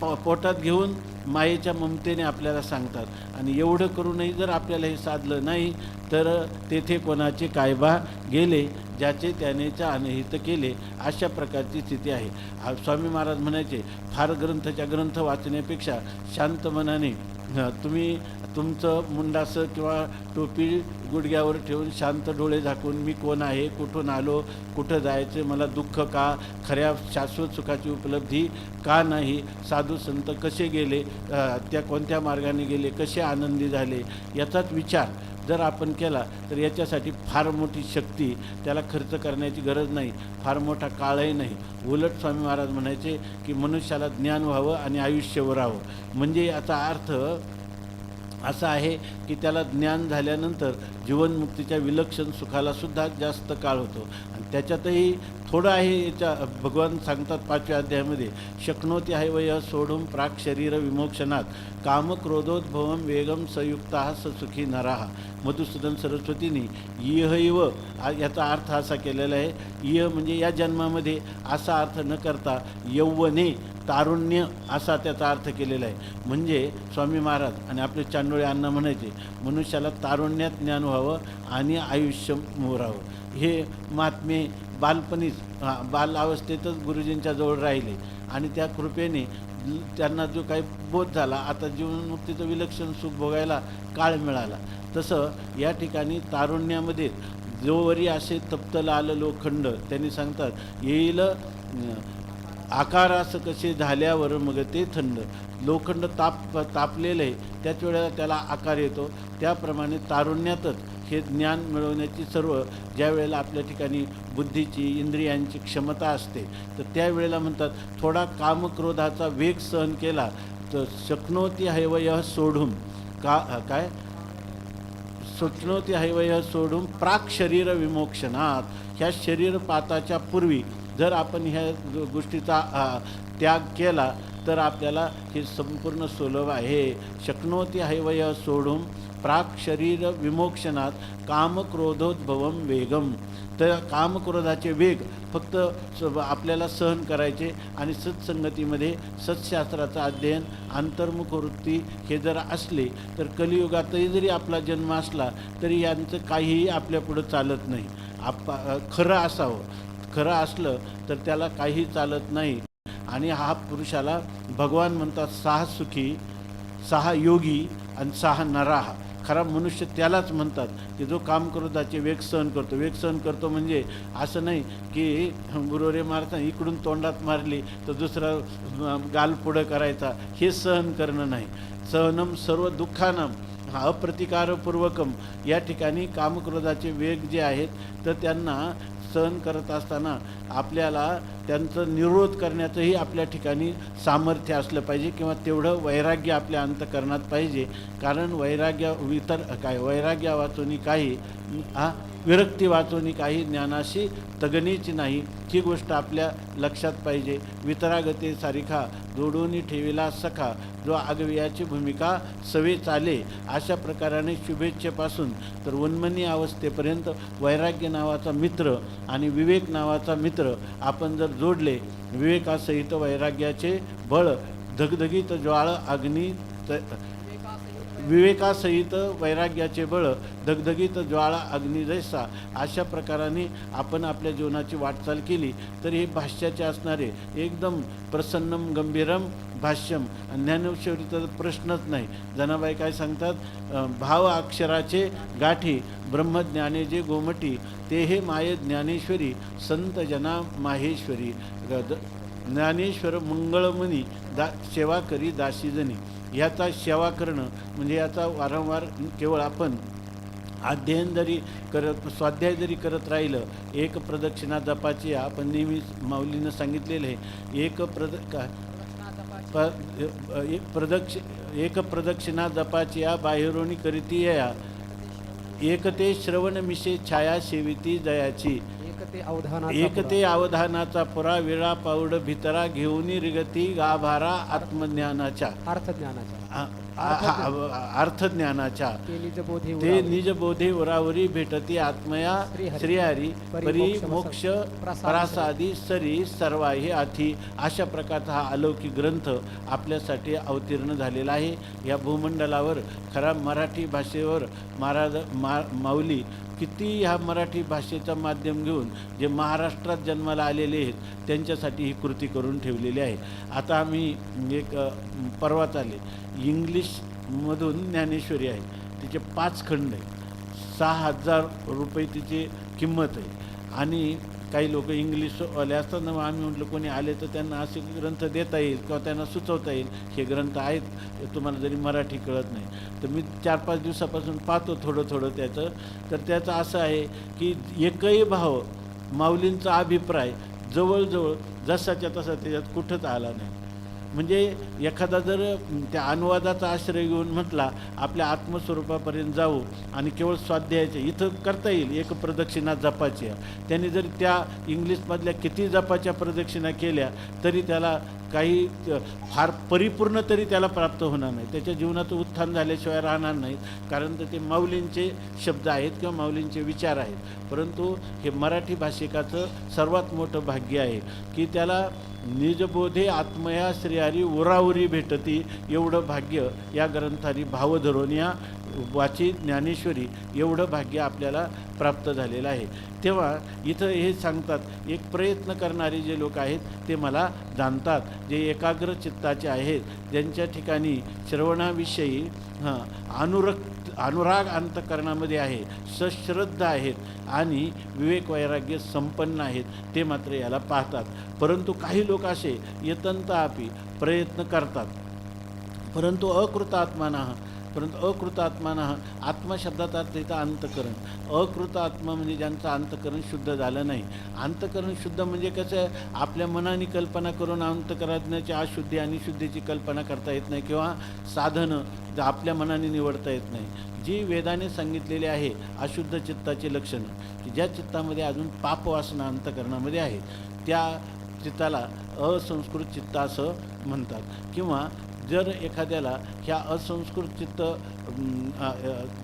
पोटात घेऊन मायेच्या ममतेने आपल्याला सांगतात. आणि एवढं करूनही जर आपल्याला हे साधलं नाही तर तेथे कोणाचे कायबा गेले, ज्याचे त्यानेच्या अनहित केले, अशा प्रकारची स्थिती आहे. स्वामी महाराज म्हणायचे, फार ग्रंथ वाचण्यापेक्षा शांत मनाने तुम्ही तुमचं मुंडासं किंवा टोपी गुडघ्यावर ठेवून शांत डोळे झाकून मी कोण आहे, कुठून आलो, कुठं जायचं, मला दुःख का, खऱ्या शाश्वत सुखाची उपलब्धी का नाही, साधू संत कसे गेले, त्या कोणत्या मार्गाने गेले, कसे आनंदी झाले, याचाच विचार जर आपण केला तर याच्यासाठी फार मोठी शक्ती, त्याला खर्च करण्याची गरज नाही, फार मोठा काळही नाही. उलट स्वामी महाराज म्हणायचे की मनुष्याला ज्ञान व्हावं आणि आयुष्य राहावं. म्हणजे याचा अर्थ असा आहे की त्याला ज्ञान झाल्यानंतर जीवनमुक्तीच्या विलक्षण सुखालासुद्धा जास्त काळ होतो. आणि त्याच्यातही थोडं आहे, याच्या भगवान सांगतात 5व्या अध्यायामध्ये, शक्नोती है वय सोढुम प्राक शरीर विमोक्षणात काम क्रोधोद्भवम वेगम संयुक्ता सुखी नराहा. मधुसूदन सरस्वतींनी इह याचा अर्थ असा केलेला आहे. इह म्हणजे या जन्मामध्ये असा अर्थ न करता यौवने तारुण्य असा त्याचा अर्थ केलेला आहे. म्हणजे स्वामी महाराज आणि आपले चांडोळे अण्णा म्हणायचे, मनुष्याला तारुण्यात ज्ञान व्हावं आणि आयुष्य मोरावं. हे महात्मे बालपणीच बाल अवस्थेतच गुरुजींच्या जवळ राहिले आणि त्या कृपेने त्यांना जो काही बोध झाला, आता जीवनमुक्तीचं विलक्षण सुख भोगायला काळ मिळाला. तसं या ठिकाणी तारुण्यामध्ये जोवरी असे तप्तला आलं लोखंड, त्यांनी सांगतात येईल आकारास कसे झाल्यावर मग ते थंड. लोखंड तापलेलं आहे, त्याच वेळेला त्याला आकार येतो. त्याप्रमाणे तारुण्यातच हे ज्ञान मिळवण्याची सर्व ज्या वेळेला आपल्या ठिकाणी बुद्धीची इंद्रियांची क्षमता असते, तर त्यावेळेला म्हणतात थोडा कामक्रोधाचा वेग सहन केला तर शक्नोती हैवय सोडून काय शक्नोती हैवय सोडून प्राक शरीर विमोक्षणात. ह्या शरीरपाताच्या पूर्वी जर आपण ह्या गोष्टीचा त्याग केला तर आपल्याला हे संपूर्ण सुलभ आहे. शक्नोती हैवय सोडून प्राक शरीर विमोक्षणात कामक्रोधोद्भवम वेगम. तर कामक्रोधाचे वेग फक्त आपल्याला सहन करायचे आणि सत्संगतीमध्ये सत्शास्त्राचं अध्ययन, अंतर्मुख वृत्ती हे जर असले तर कलियुगातही जरी आपला जन्म असला तरी यांचं काहीही आपल्यापुढं चालत नाही. खरं असावं, खरं असलं तर त्याला काही चालत नाही. आणि हा पुरुषाला भगवान म्हणतात 6 सुखी, 6 योगी आणि 6 नराहा. खरा मनुष्य त्यालाच म्हणतात की जो कामक्रोधाचे वेग सहन करतो. वेग सहन करतो म्हणजे असं नाही की गुरुरे मारता इकडून तोंडात मारली तर दुसरा गाल पुढं करायचा, हे सहन करणं नाही. सहनम सर्व दुःखानम अप्रतिकारपूर्वकम. या ठिकाणी कामक्रोधाचे वेग जे आहेत तर त्यांना सहन करत असताना आपल्याला त्यांचं निरोध करण्याचंही आपल्या ठिकाणी सामर्थ्य असलं पाहिजे किंवा तेवढं वैराग्य आपल्या अंतःकरणात पाहिजे. कारण वैराग्य वाचून काही विरक्ती वाचून काही ज्ञानाशी तगणीची नाही, ही गोष्ट आपल्या लक्षात पाहिजे. वितरागते सारिखा जोडून ठेविला सखा, जो आगवियाची भूमिका सवे चाले. अशा प्रकाराने शुभेच्छेपासून तर उन्मनी अवस्थेपर्यंत वैराग्य नावाचा मित्र आणि विवेक नावाचा मित्र आपण जर जोडले, विवेकासहित वैराग्याचे बळ धगधगीत ज्वाळ अग्नी विवेकासहित वैराग्याचे बळ धगधगीत ज्वाळा अग्नी जैसा अशा प्रकाराने आपण आपल्या जीवनाची वाटचाल केली तर हे भाष्याचे असणारे एकदम प्रसन्नम गंभीरम भाष्यम. ज्ञानेश्वरीचा प्रश्नच नाही. जनाबाई काय सांगतात, भाव अक्षराचे गाठी ब्रह्मज्ञाने जे गोमटी ते हे माये ज्ञानेश्वरी संत जना माहेश्वरी. ज्ञानेश्वर मंगळमणी सेवा करी दासीजनी. ह्याचा सेवा करणं म्हणजे याचा वारंवार केवळ आपण अध्ययन जरी करत स्वाध्याय जरी करत राहिलं, एक प्रदक्षिणा जपाची आपण नेहमी माऊलीनं सांगितलेलं आहे. एक प्रदक्षिणा जपाची या बाहेरोनी करीती या एक ते श्रवण मिशे छाया सेविती जयाची. एक ते अवधानाचा पुरा वेळा पाऊड भितरा घेऊन रिगती गाभारा आत्मज्ञानाच्या अर्थज्ञानाच्या ते निजबोधे वरावरी भेटती आत्मया श्रीहरी परी मोक्ष प्रासादी सरी सर्वा हे आथी. अशा प्रकारचा हा अलौकिक ग्रंथ आपल्यासाठी अवतीर्ण झालेला आहे. या भूमंडलावर खरा मराठी भाषेवर महाराज माऊली किती ह्या मराठी भाषेचं माध्यम घेऊन जे महाराष्ट्रात जन्माला आलेले आहेत त्यांच्यासाठी ही कृती करून ठेवलेली आहे. आता आम्ही एक परवाच आले, इंग्लिशमधून ज्ञानेश्वरी आहे, तिचे 5 खंड आहे, 6,000 रुपये तिची किंमत आहे. आणि काही लोक इंग्लिशवाले असतात ना, आम्ही म्हटलं कोणी आले तर त्यांना असे ग्रंथ देता येईल किंवा त्यांना सुचवता येईल, हे ग्रंथ आहेत, तुम्हाला जरी मराठी कळत नाही. तर मी 4-5 दिवसापासून पाहतो थोडं त्याचं. तर त्याचं असं आहे की एकही भाव माऊलींचा अभिप्राय जवळजवळ जसाच्या तसा त्याच्यात कुठंच आला नाही. म्हणजे एखादा जर त्या अनुवादाचा आश्रय घेऊन म्हटला आपल्या आत्मस्वरूपापर्यंत जाऊ आणि केवळ स्वाध्यायाचे इथं करता येईल, एक प्रदक्षिणा जपाची, त्यांनी जर त्या इंग्लिशमधल्या किती जपाच्या प्रदक्षिणा केल्या तरी त्याला काही फार परिपूर्ण तरी त्याला प्राप्त होणार नाही, त्याच्या जीवनाचं उत्थान झाल्याशिवाय राहणार नाहीत. कारण तर ते माऊलींचे शब्द आहेत किंवा माऊलींचे विचार आहेत. परंतु हे मराठी भाषिकाचं सर्वात मोठं भाग्य आहे की त्याला निजबोधे आत्मया श्रीहरी उराउरी भेटती एवढं भाग्य या ग्रंथारी भाव धरून या वाची ज्ञानेश्वरी एवढं भाग्य आपल्याला प्राप्त झालेलं आहे. तेव्हा इथं हे सांगतात, एक प्रयत्न करणारे जे लोक आहेत ते मला जाणतात, जे एकाग्र चित्ताचे आहेत, ज्यांच्या ठिकाणी श्रवणाविषयी अनुराग अंतकरणामध्ये आहे, सश्रद्धा आहेत आणि विवेक वैराग्य संपन्न आहेत, ते मात्र याला पाहतात. परंतु काही लोक असे यतंतापि प्रयत्न करतात, परंतु अकृत आत्मानं आत्मशब्दाचा तिथं अंतकरण. अकृत आत्मा म्हणजे ज्यांचं अंतकरण शुद्ध झालं नाही. अंतकरण शुद्ध म्हणजे कसं आहे, आपल्या मनाने कल्पना करून अंतकरणाची अशुद्धी आणि शुद्धीची कल्पना करता येत नाही किंवा साधनं आपल्या मनाने निवडता येत नाही. जी वेदाने सांगितलेली आहे अशुद्ध चित्ताची लक्षणं, की ज्या चित्तामध्ये अजून पापवासना अंतकरणामध्ये आहे त्या चित्ताला असंस्कृत चित्त असं म्हणतात. किंवा जर एखाद्याला ह्या असंस्कृत चित्त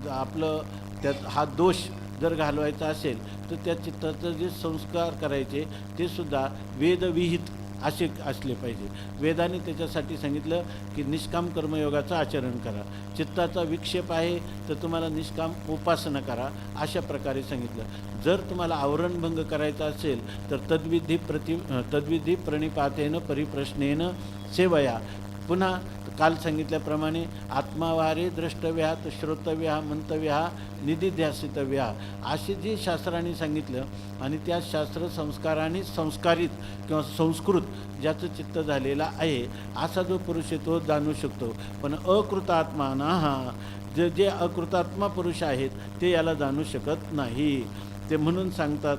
आपलं त्यात हा दोष जर घालवायचा असेल तर त्या चित्ताचं जे संस्कार करायचे ते सुद्धा वेदविहित असे असले पाहिजे. वेदाने त्याच्यासाठी सांगितलं की निष्काम कर्मयोगाचं आचरण करा. चित्ताचा विक्षेप आहे तर तुम्हाला निष्काम उपासना करा अशा प्रकारे सांगितलं. जर तुम्हाला आवरणभंग करायचा असेल तर तद्विधी प्रणिपातेन परिप्रश्नेन सेवया. पुन्हा काल सांगितल्याप्रमाणे आत्मावारे द्रष्टव्या श्रोतव्या मंतव्या निधिध्यासितव्या असे जे शास्त्रांनी सांगितलं आणि त्या शास्त्र संस्काराने संस्कारित किंवा संस्कृत ज्याचं चित्त झालेला आहे असा जो पुरुष आहे तो जाणू शकतो. पण अकृतात्माना जे अकृतात्मा पुरुष आहेत ते याला जाणू शकत नाही. ते म्हणून सांगतात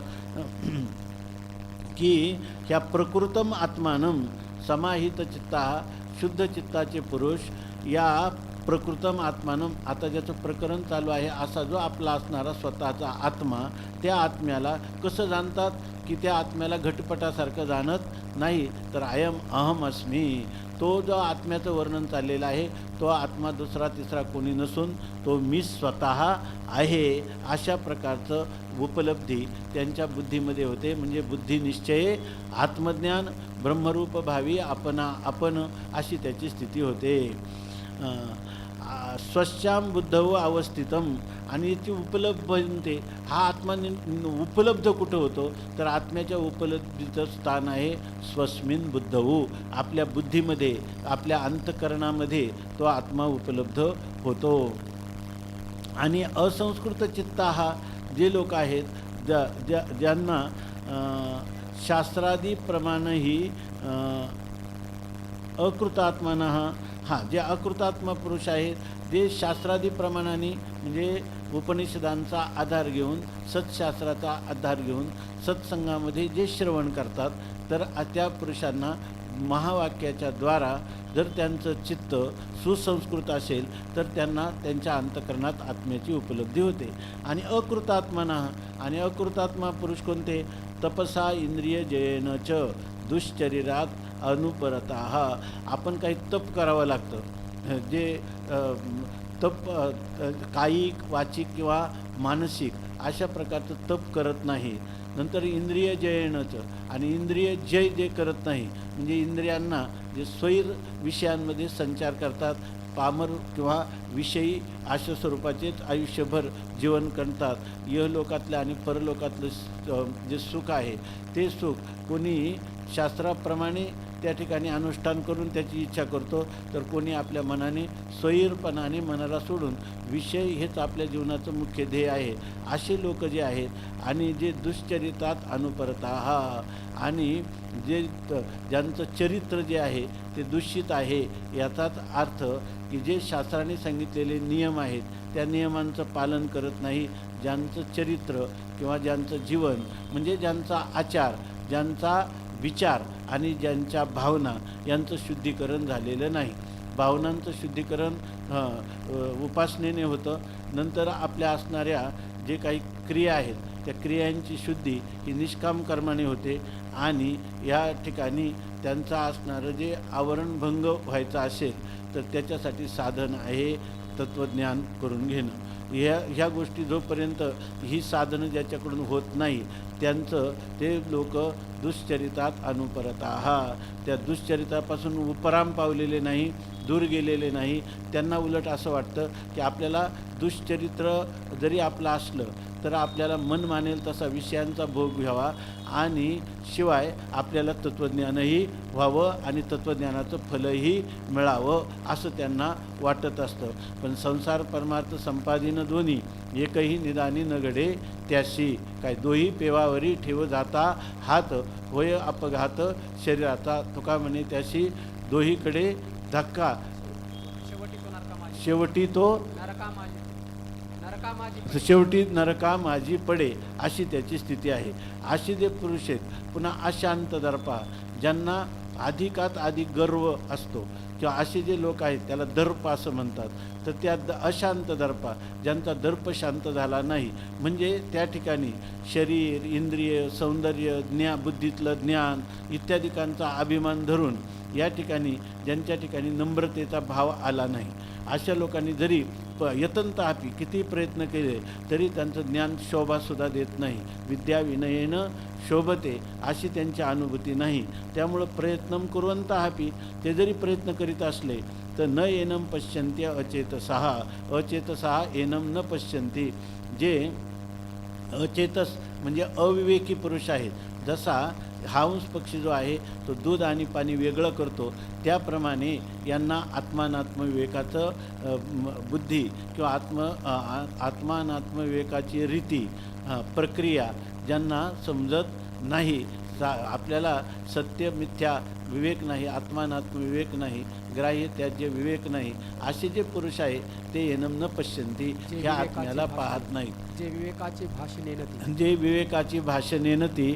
की ह्या प्रकृतम आत्मानं समाहित चित्ता, शुद्ध चित्ताचे पुरुष या प्रकृतम आत्मानं, आता ज्याचं प्रकरण चालू आहे असा जो आपला असणारा स्वतःचा आत्मा, त्या आत्म्याला कसं जाणतात की त्या आत्म्याला घटपटासारखं जाणत नाही तर अयम अहम अस्मी. तो जो आत्म्याचं वर्णन चाललेलं आहे तो आत्मा दुसरा तिसरा कोणी नसून तो मी स्वतः आहे अशा प्रकारचं उपलब्धी त्यांच्या बुद्धीमध्ये होते. म्हणजे बुद्धिनिश्चय आत्मज्ञान ब्रह्मरूप भावी आपण अशी त्याची स्थिती होते. स्वश्याम बुद्धव अवस्थितम, आणि ती उपलब्ध बनते. हा आत्मा उपलब्ध कुठं होतो, तर आत्म्याच्या उपलब्धीचं स्थान आहे स्वस्मिन बुद्धवू, आपल्या बुद्धीमध्ये, आपल्या अंतःकरणामध्ये तो आत्मा उपलब्ध होतो. आणि असंस्कृत चित्त हा जे लोक आहेत, ज्यांना शास्त्रादीप्रमाणेही अकृतात्मनः, जे अकृतात्मा पुरुष आहेत, जे शास्त्रादी प्रमाणाने म्हणजे उपनिषदांचा आधार घेऊन, सत्शास्त्राचा आधार घेऊन सत्संगामध्ये जे श्रवण करतात, तर त्या पुरुषांना महावाक्याच्या द्वारा जर त्यांचं चित्त सुसंस्कृत असेल तर त्यांना त्यांच्या अंतःकरणात आत्म्याची उपलब्धी होते. आणि अकृतात्मना, आणि अकृतात्मा पुरुष कोणते, तपसा इंद्रिय जयेन च दुश्चरिरात अनुपरताः, आपण काही तप करावं लागतं, जे तप कायिक, वाचिक किंवा मानसिक अशा प्रकारचं तप करत नाही. नंतर इंद्रिय जयेनच, आणि इंद्रिय जय जे करत नाही, म्हणजे इंद्रियांना जे स्वैर विषयांमध्ये संचार करतात, पामर किंवा विषयी अशा स्वरूपाचेच आयुष्यभर जीवन करतात. इहलोकातलं आणि परलोकातलं जे सुख आहे ते सुख कोणी शास्त्राप्रमाणे त्या ठिकाणी अनुष्ठान करून त्याची इच्छा करतो, तर कोणी आपल्या मनाने स्वैरपणाने मनाला सोडून विषय हेच आपल्या जीवनाचं मुख्य ध्येय आहे, असे लोक जे आहेत. आणि जे दुश्चरितात अनुपरताः, आणि जे ज्यांचं चरित्र जे आहे ते दूषित आहे, याचाच अर्थ की जे शास्त्राने सांगितलेले नियम आहेत त्या नियमांचं पालन करत नाही, ज्यांचं चरित्र किंवा ज्यांचं जीवन म्हणजे ज्यांचा आचार, ज्यांचा विचार आणि ज्यांच्या भावना यांचं शुद्धीकरण झालेलं नाही. भावनांचं शुद्धीकरण उपासनेने होतं. नंतर आपल्या असणाऱ्या जे काही क्रिया आहेत त्या क्रियांची शुद्धी ही निष्काम कर्माने होते. आणि या ठिकाणी त्यांचं असणारं जे आवरणभंग व्हायचं असेल तर त्याच्यासाठी साधन आहे तत्त्वज्ञान करून घेणं. ह्या गोष्टी जोपर्यंत ही साधनं ज्याच्याकडून होत नाही त्यांचं ते लोक दुश्चरितात अनुपरताः, त्या दुश्चरितापासून उपराम पावलेले नाही, दूर गेलेले नाही. त्यांना उलट असं वाटतं की आपल्याला दुश्चरित्र जरी आपलं असलं तर आपल्याला मन मानेल तसा विषयांचा भोग घ्यावा, आणि शिवाय आपल्याला तत्त्वज्ञानही व्हावं आणि तत्त्वज्ञानाचं फलही मिळावं असं त्यांना वाटत असतं. पण संसार परमार्थ संपादिन दोन्ही एकही निदानी न घडे त्याशी, काय दोही पेवावरी ठेव जाता हात, होय अपघात शरीराचा, तुका म्हणे त्याशी दोहीकडे धक्का, शेवटी तो शेवटी नरका माझी पडे, अशी त्याची स्थिती आहे. अशी जे पुरुष आहेत पुन्हा अशांत दर्पा, ज्यांना अधिकात अधिक गर्व असतो, किंवा असे जे लोक आहेत त्याला दर्प असं म्हणतात, तर त्या अशांत दर्पा, ज्यांचा दर्प शांत झाला नाही, म्हणजे त्या ठिकाणी शरीर, इंद्रिय, सौंदर्य, बुद्धीतलं ज्ञान इत्यादिकांचा अभिमान धरून या ठिकाणी ज्यांच्या ठिकाणी नम्रतेचा भाव आला नाही, अशा लोकांनी जरी यतंतापी किती प्रयत्न केले तरी त्यांचं ज्ञान शोभासुद्धा देत नाही. विद्या विनयेनं शोभते अशी त्यांची अनुभूती नाही. त्यामुळं प्रयत्नं कुर्वन्तःपि, ते जरी प्रयत्न करीत असले तर न एनं पश्यन्ति अचेतसः, अचेतसः एनं न पश्यन्ति. जे अचेतस म्हणजे अविवेकी पुरुष आहेत, जसा हंस पक्षी जो आहे तो दूध आणि पाणी वेगळं करतो, त्याप्रमाणे यांना आत्मानात्मविवेकाचं बुद्धी किंवा आत्मानात्मविवेकाची रीती, प्रक्रिया ज्यांना समजत नाही, आपल्याला सत्य मिथ्या विवेक नाही, आत्मानात्मविवेक नाही, ग्राह्य त्याज्य विवेक नाही, असे जे पुरुष आहे ते एनं न पश्यन्ति, ह्या आत्म्याला पाहत नाही. जे विवेकाची भाषणेनती, जे विवेकाची भाषणेनती,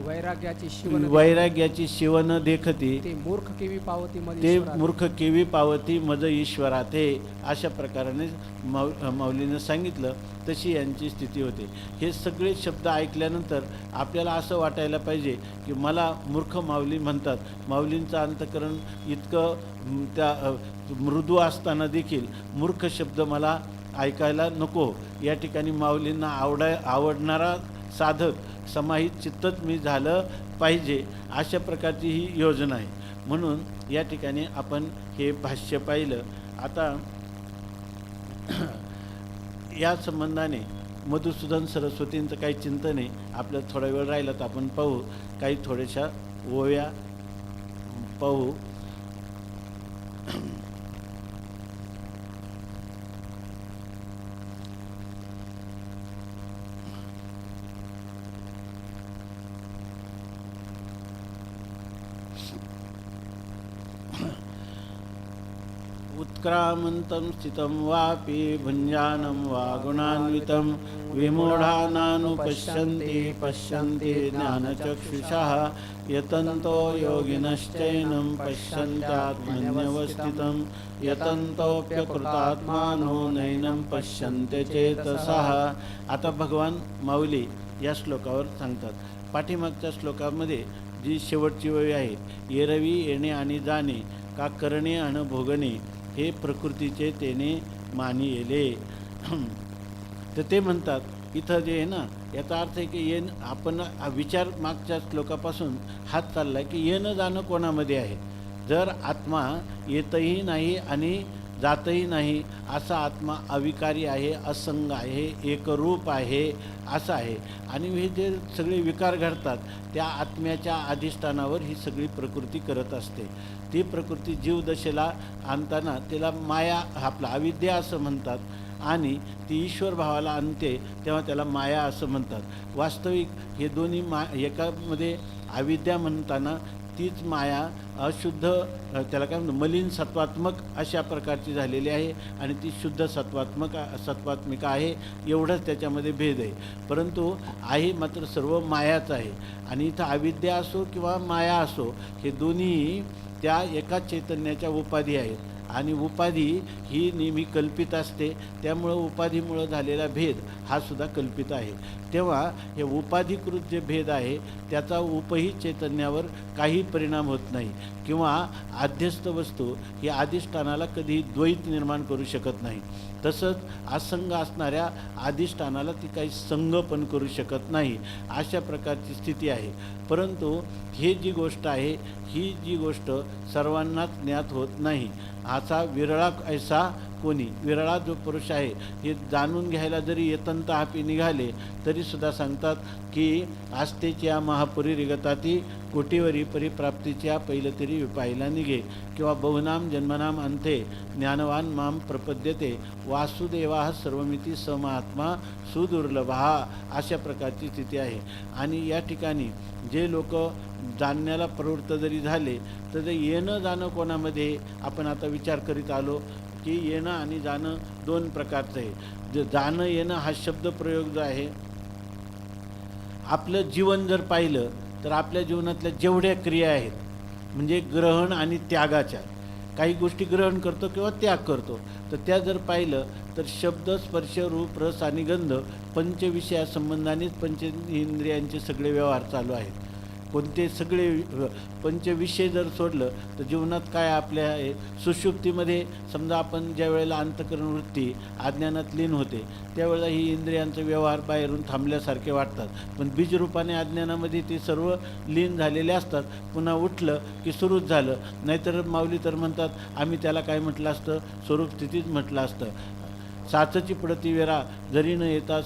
वैराग्याची शिवन देखती, ते मूर्ख केवी पावती मज ते ईश्वराते. मूर्ख केवी पावती मज ईश्वराते, अशा प्रकाराने माऊलीनं सांगितलं तशी यांची स्थिती होते. हे सगळे शब्द ऐकल्यानंतर आपल्याला असं वाटायला पाहिजे की मला मूर्ख माऊली म्हणतात. माऊलींचं अंतःकरण इतकं त्या मृदू असताना देखील मूर्ख शब्द मला ऐकायला नको. या ठिकाणी माऊलींना आवडणारा साधक समाहित चित्तच मी झालं पाहिजे, अशा प्रकारची ही योजना आहे. म्हणून या ठिकाणी आपण हे भाष्य पाहिलं. आता या संबंधाने मधुसूदन सरस्वतींचं काही चिंतन आहे. आपलं थोडा वेळ राहिला तर आपण पाहू, काही थोड्याशा ओव्या पाहू. उत्क्रामन्तं स्थितं वापि भुञ्जानं वा गुणान्वितं विमूढानानुपश्यन्ति पश्यन्ति ज्ञानचक्षुषः यतन्तो योगिनश्चैनं पश्यन्त्यात्मन्यवस्थितं यतन्तोऽप्यकृतात्मानो नैनं पश्यन्ते चेतसः. आता भगवान माऊली या श्लोकावर सांगतात. पाठीमागच्या श्लोकामध्ये जी शेवटची वेळ आहे, येरवी येणे आणि जाणे का करणे आणि भोगणे हे प्रकृतीचे तेने मानी येले. तर ते म्हणतात इथं जे आहे ना, याचा अर्थ आहे की आपण विचार मागच्या श्लोकापासून हात चालला की येणं जाणं कोणामध्ये आहे. जर आत्मा येतही नाही आणि जातही नाही, असा आत्मा अविकारी आहे, असंग आहे, एकरूप आहे, असं आहे. आणि हे जे सगळे विकार घडतात त्या आत्म्याच्या अधिष्ठानावर ही सगळी प्रकृती करत असते. ती प्रकृती जीवदशेला आणताना तिला माया, आपला अविद्या असं म्हणतात, आणि ती ईश्वर भावाला आणते तेव्हा त्याला माया असं म्हणतात. वास्तविक हे दोन्ही एकामध्ये अविद्या म्हणताना तीच माया अशुद्ध, त्याला काय म्हणतो, मलिन सत्वात्मक अशा प्रकारची झालेली आहे, आणि ती शुद्ध सत्वात्मिक आहे. एवढंच त्याच्यामध्ये भेद आहे. परंतु आहे मात्र सर्व मायाच आहे. आणि इथं अविद्या असो किंवा माया असो, हे दोन्ही त्या एका चैतन्याच्या उपाधी आहेत. आणि उपाधी ही नेहमी कल्पित असते, त्यामुळं उपाधीमुळं झालेला भेद हा सुद्धा कल्पित आहे. तेव्हा हे उपाधिकृत जे भेद आहे त्याचा उपही चैतन्यावर काही परिणाम होत नाही, किंवा आध्यस्थ वस्तू ही अधिष्ठानाला कधी द्वैत निर्माण करू शकत नाही. तसंच असंग असणाऱ्या अधिष्ठानाला ती काही संग पण करू शकत नाही, अशा प्रकारची स्थिती आहे. परंतु ही जी गोष्ट आहे, ही जी गोष्ट सर्वांनाच ज्ञात होत नाही. असा विरळा ऐसा कोणी, विरळा जो पुरुष आहे, हे जाणून घ्यायला जरी येतंत हापी निघाले तरीसुद्धा सांगतात की आस्तेच्या महापुरी रिगताती कोटीवरी परिप्राप्तीच्या पहिलं तरी पाहिला निघे, किंवा बहुनाम जन्मनाम अंते ज्ञानवान माम प्रपद्यते वासुदेवा सर्वमिती समहात्मा सुदुर्लभा, अशा प्रकारची स्थिती आहे. आणि या ठिकाणी जे लोक जाणण्याला प्रवृत्त जरी झाले तर ते येणं जाणं कोणामध्ये, आपण आता विचार करीत आलो की येणं आणि जाणं दोन प्रकारचं आहे. जाणं येणं हा शब्दप्रयोग जो आहे, आपलं जीवन जर पाहिलं तर आपल्या जीवनातल्या जेवढ्या क्रिया आहेत, म्हणजे ग्रहण आणि त्यागाच्या, काही गोष्टी ग्रहण करतो किंवा त्याग करतो, तर त्या जर पाहिलं तर शब्द, स्पर्श, रूप, रस आणि गंध पंचविषया संबंधानेच पंचेंद्रियांचे सगळे व्यवहार चालू आहेत. कोणते सगळे पंचविषय जर सोडलं तर जीवनात काय आपल्या आहे. सुषुप्तीमध्ये समजा आपण ज्या वेळेला अंतःकरण वृत्ती अज्ञानात लीन होते त्यावेळेला ही इंद्रियांचे व्यवहार बाहेरून थांबल्यासारखे वाटतात, पण बीजरूपाने अज्ञानामध्ये ते सर्व लीन झालेले असतात. पुन्हा उठलं की सुरूच झालं. नाहीतर माऊली तर म्हणतात, आम्ही त्याला काय म्हटलं असतं, स्वरूप स्थितीच म्हटलं असतं. साचची पडती वेरा जरी न येता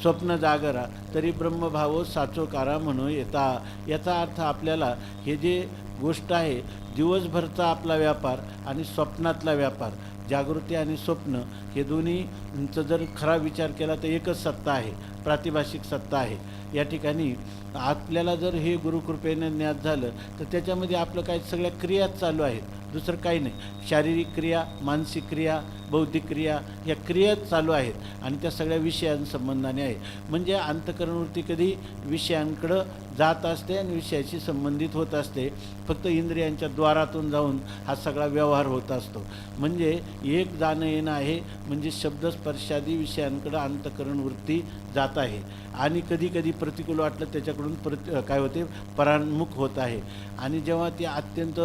स्वप्न जागरा तरी ब्रह्मभाव साचोकारा म्हणून येता. याचा अर्थ आपल्याला हे जे गोष्ट आहे, दिवसभरचा आपला व्यापार आणि स्वप्नातला व्यापार, जागृती आणि स्वप्न हे दोन्हींचा जर खरा विचार केला तर एकच सत्ता आहे, प्रातिभाषिक सत्ता आहे. या ठिकाणी आपल्याला जर हे गुरुकृपेने ज्ञात झालं तर त्याच्यामध्ये आपलं काय सगळ्या क्रियाच चालू आहेत, दुसरं काही नाही. शारीरिक क्रिया, मानसिक क्रिया, बौद्धिक क्रिया, या क्रियाच चालू आहेत आणि त्या सगळ्या विषयांसंबंधाने आहे. म्हणजे अंतःकरणवृत्ती कधी विषयांकडं जात असते आणि विषयाशी संबंधित होत असते. फक्त इंद्रियांच्या द्वारातून जाऊन हा सगळा व्यवहार होत असतो. म्हणजे एक जाणं येणं आहे, म्हणजे शब्दस्पर्शादी विषयांकडं अंतःकरणवृत्ती जात आहे. आणि कधी कधी प्रतिकूल वाटलं त्याच्याकडून काय होते, परान्मुख होत आहे. आणि जेव्हा ती अत्यंत